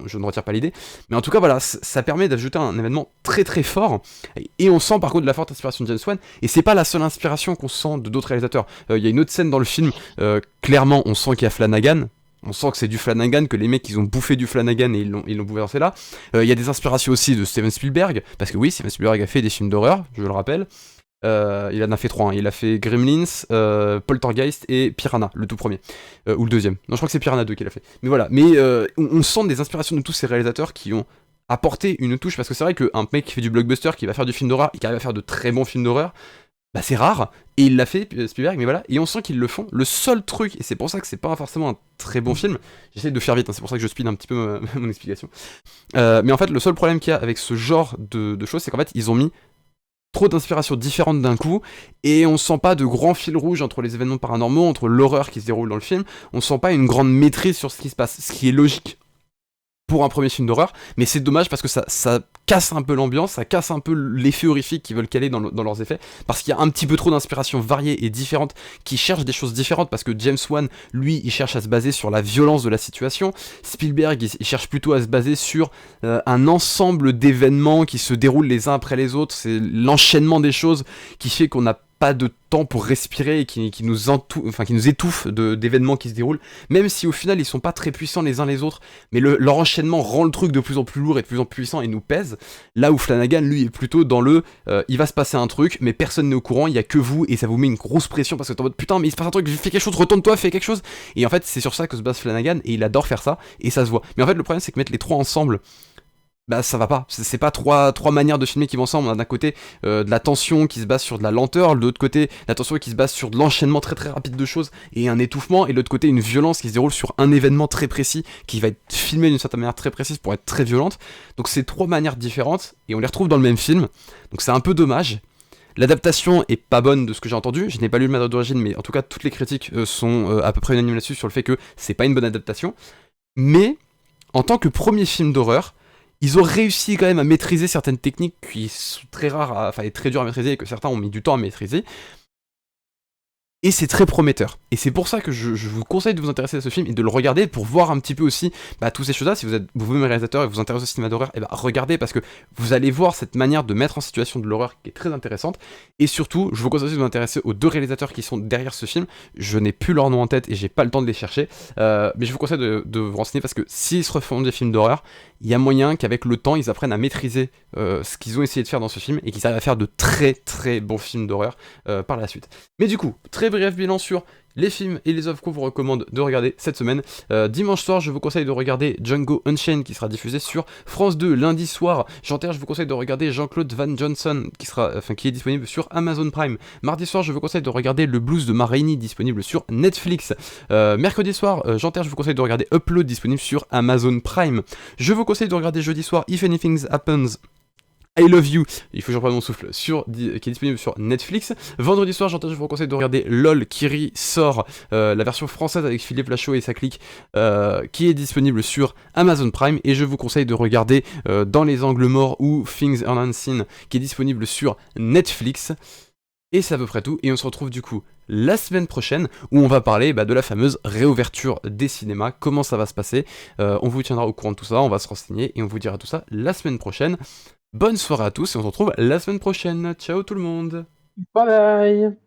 je ne retire pas l'idée. Mais en tout cas voilà, ça permet d'ajouter un événement très très fort, et on sent par contre de la forte inspiration de James Wan, et c'est pas la seule inspiration qu'on sent de d'autres réalisateurs. Il y a une autre scène dans le film, clairement on sent qu'il y a Flanagan. On sent que c'est du Flanagan, que les mecs ils ont bouffé du Flanagan et ils l'ont bouleversé là. Il y a des inspirations aussi de Steven Spielberg, parce que oui, Steven Spielberg a fait des films d'horreur, je le rappelle. Il en a fait 3, hein. Il a fait Gremlins, Poltergeist et Piranha, le tout premier. Ou le deuxième. Non, je crois que c'est Piranha 2 qu'il a fait. Mais voilà, mais on sent des inspirations de tous ces réalisateurs qui ont apporté une touche, parce que c'est vrai qu'un mec qui fait du blockbuster, qui va faire du film d'horreur, et qui arrive à faire de très bons films d'horreur, bah c'est rare, et il l'a fait, Spielberg, mais voilà, et on sent qu'ils le font. Le seul truc, et c'est pour ça que c'est pas forcément un très bon film, j'essaie de faire vite, hein, c'est pour ça que je speed un petit peu mon explication, mais en fait, le seul problème qu'il y a avec ce genre de choses, c'est qu'en fait, ils ont mis trop d'inspirations différentes d'un coup, et on sent pas de grand fil rouge entre les événements paranormaux, entre l'horreur qui se déroule dans le film, on sent pas une grande maîtrise sur ce qui se passe, ce qui est logique pour un premier film d'horreur, mais c'est dommage parce que ça casse un peu l'ambiance, ça casse un peu l'effet horrifique qu'ils veulent caler dans leurs effets, parce qu'il y a un petit peu trop d'inspirations variées et différentes qui cherchent des choses différentes, parce que James Wan, lui, il cherche à se baser sur la violence de la situation, Spielberg, il cherche plutôt à se baser sur un ensemble d'événements qui se déroulent les uns après les autres, c'est l'enchaînement des choses qui fait qu'on n'a pas de temps pour respirer et qui nous étouffe d'événements qui se déroulent, même si au final ils sont pas très puissants les uns les autres, mais leur enchaînement rend le truc de plus en plus lourd et de plus en plus puissant et nous pèse, là où Flanagan lui est plutôt dans il va se passer un truc mais personne n'est au courant, il y a que vous et ça vous met une grosse pression parce que t'es en mode putain mais il se passe un truc, fais quelque chose, retourne-toi, fais quelque chose, et en fait c'est sur ça que se base Flanagan et il adore faire ça et ça se voit, mais en fait le problème c'est que mettre les trois ensemble, bah ça va pas, c'est pas trois manières de filmer qui vont ensemble. On a d'un côté de la tension qui se base sur de la lenteur, de l'autre côté la tension qui se base sur de l'enchaînement très très rapide de choses et un étouffement, et de l'autre côté une violence qui se déroule sur un événement très précis qui va être filmé d'une certaine manière très précise pour être très violente. Donc c'est trois manières différentes et on les retrouve dans le même film, donc c'est un peu dommage. L'adaptation est pas bonne de ce que j'ai entendu, je n'ai pas lu le manuel d'origine mais en tout cas toutes les critiques sont à peu près unanimes là-dessus sur le fait que c'est pas une bonne adaptation, mais en tant que premier film d'horreur, ils ont réussi quand même à maîtriser certaines techniques qui sont très rares, et très dures à maîtriser et que certains ont mis du temps à maîtriser. Et c'est très prometteur. Et c'est pour ça que je vous conseille de vous intéresser à ce film et de le regarder pour voir un petit peu aussi toutes ces choses-là. Si vous êtes vous-même réalisateur et vous vous intéressez au cinéma d'horreur, regardez parce que vous allez voir cette manière de mettre en situation de l'horreur qui est très intéressante. Et surtout, je vous conseille aussi de vous intéresser aux deux réalisateurs qui sont derrière ce film. Je n'ai plus leur nom en tête et j'ai pas le temps de les chercher. Mais je vous conseille de vous renseigner parce que s'ils se refont des films d'horreur, il y a moyen qu'avec le temps, ils apprennent à maîtriser ce qu'ils ont essayé de faire dans ce film et qu'ils arrivent à faire de très très bons films d'horreur par la suite. Mais du coup, très bref bilan sur les films et les œuvres qu'on vous recommande de regarder cette semaine. Dimanche soir, je vous conseille de regarder Django Unchained qui sera diffusé sur France 2. Lundi soir, Jean-Terre, je vous conseille de regarder Jean-Claude Van Johnson qui est disponible sur Amazon Prime. Mardi soir, je vous conseille de regarder Le Blues de Ma Rainey disponible sur Netflix. Mercredi soir, Jean-Terre, je vous conseille de regarder Upload disponible sur Amazon Prime. Je vous conseille de regarder jeudi soir If Anything Happens I Love You, il faut que je reprenne mon souffle, qui est disponible sur Netflix. Vendredi soir, je vous conseille de regarder LOL, Kiri sort, la version française avec Philippe Lachaud et sa clique, qui est disponible sur Amazon Prime. Et je vous conseille de regarder Dans les angles morts ou Things Unseen, qui est disponible sur Netflix. Et c'est à peu près tout, et on se retrouve du coup la semaine prochaine, où on va parler de la fameuse réouverture des cinémas, comment ça va se passer. On vous tiendra au courant de tout ça, on va se renseigner, et on vous dira tout ça la semaine prochaine. Bonne soirée à tous et on se retrouve la semaine prochaine. Ciao tout le monde. Bye bye.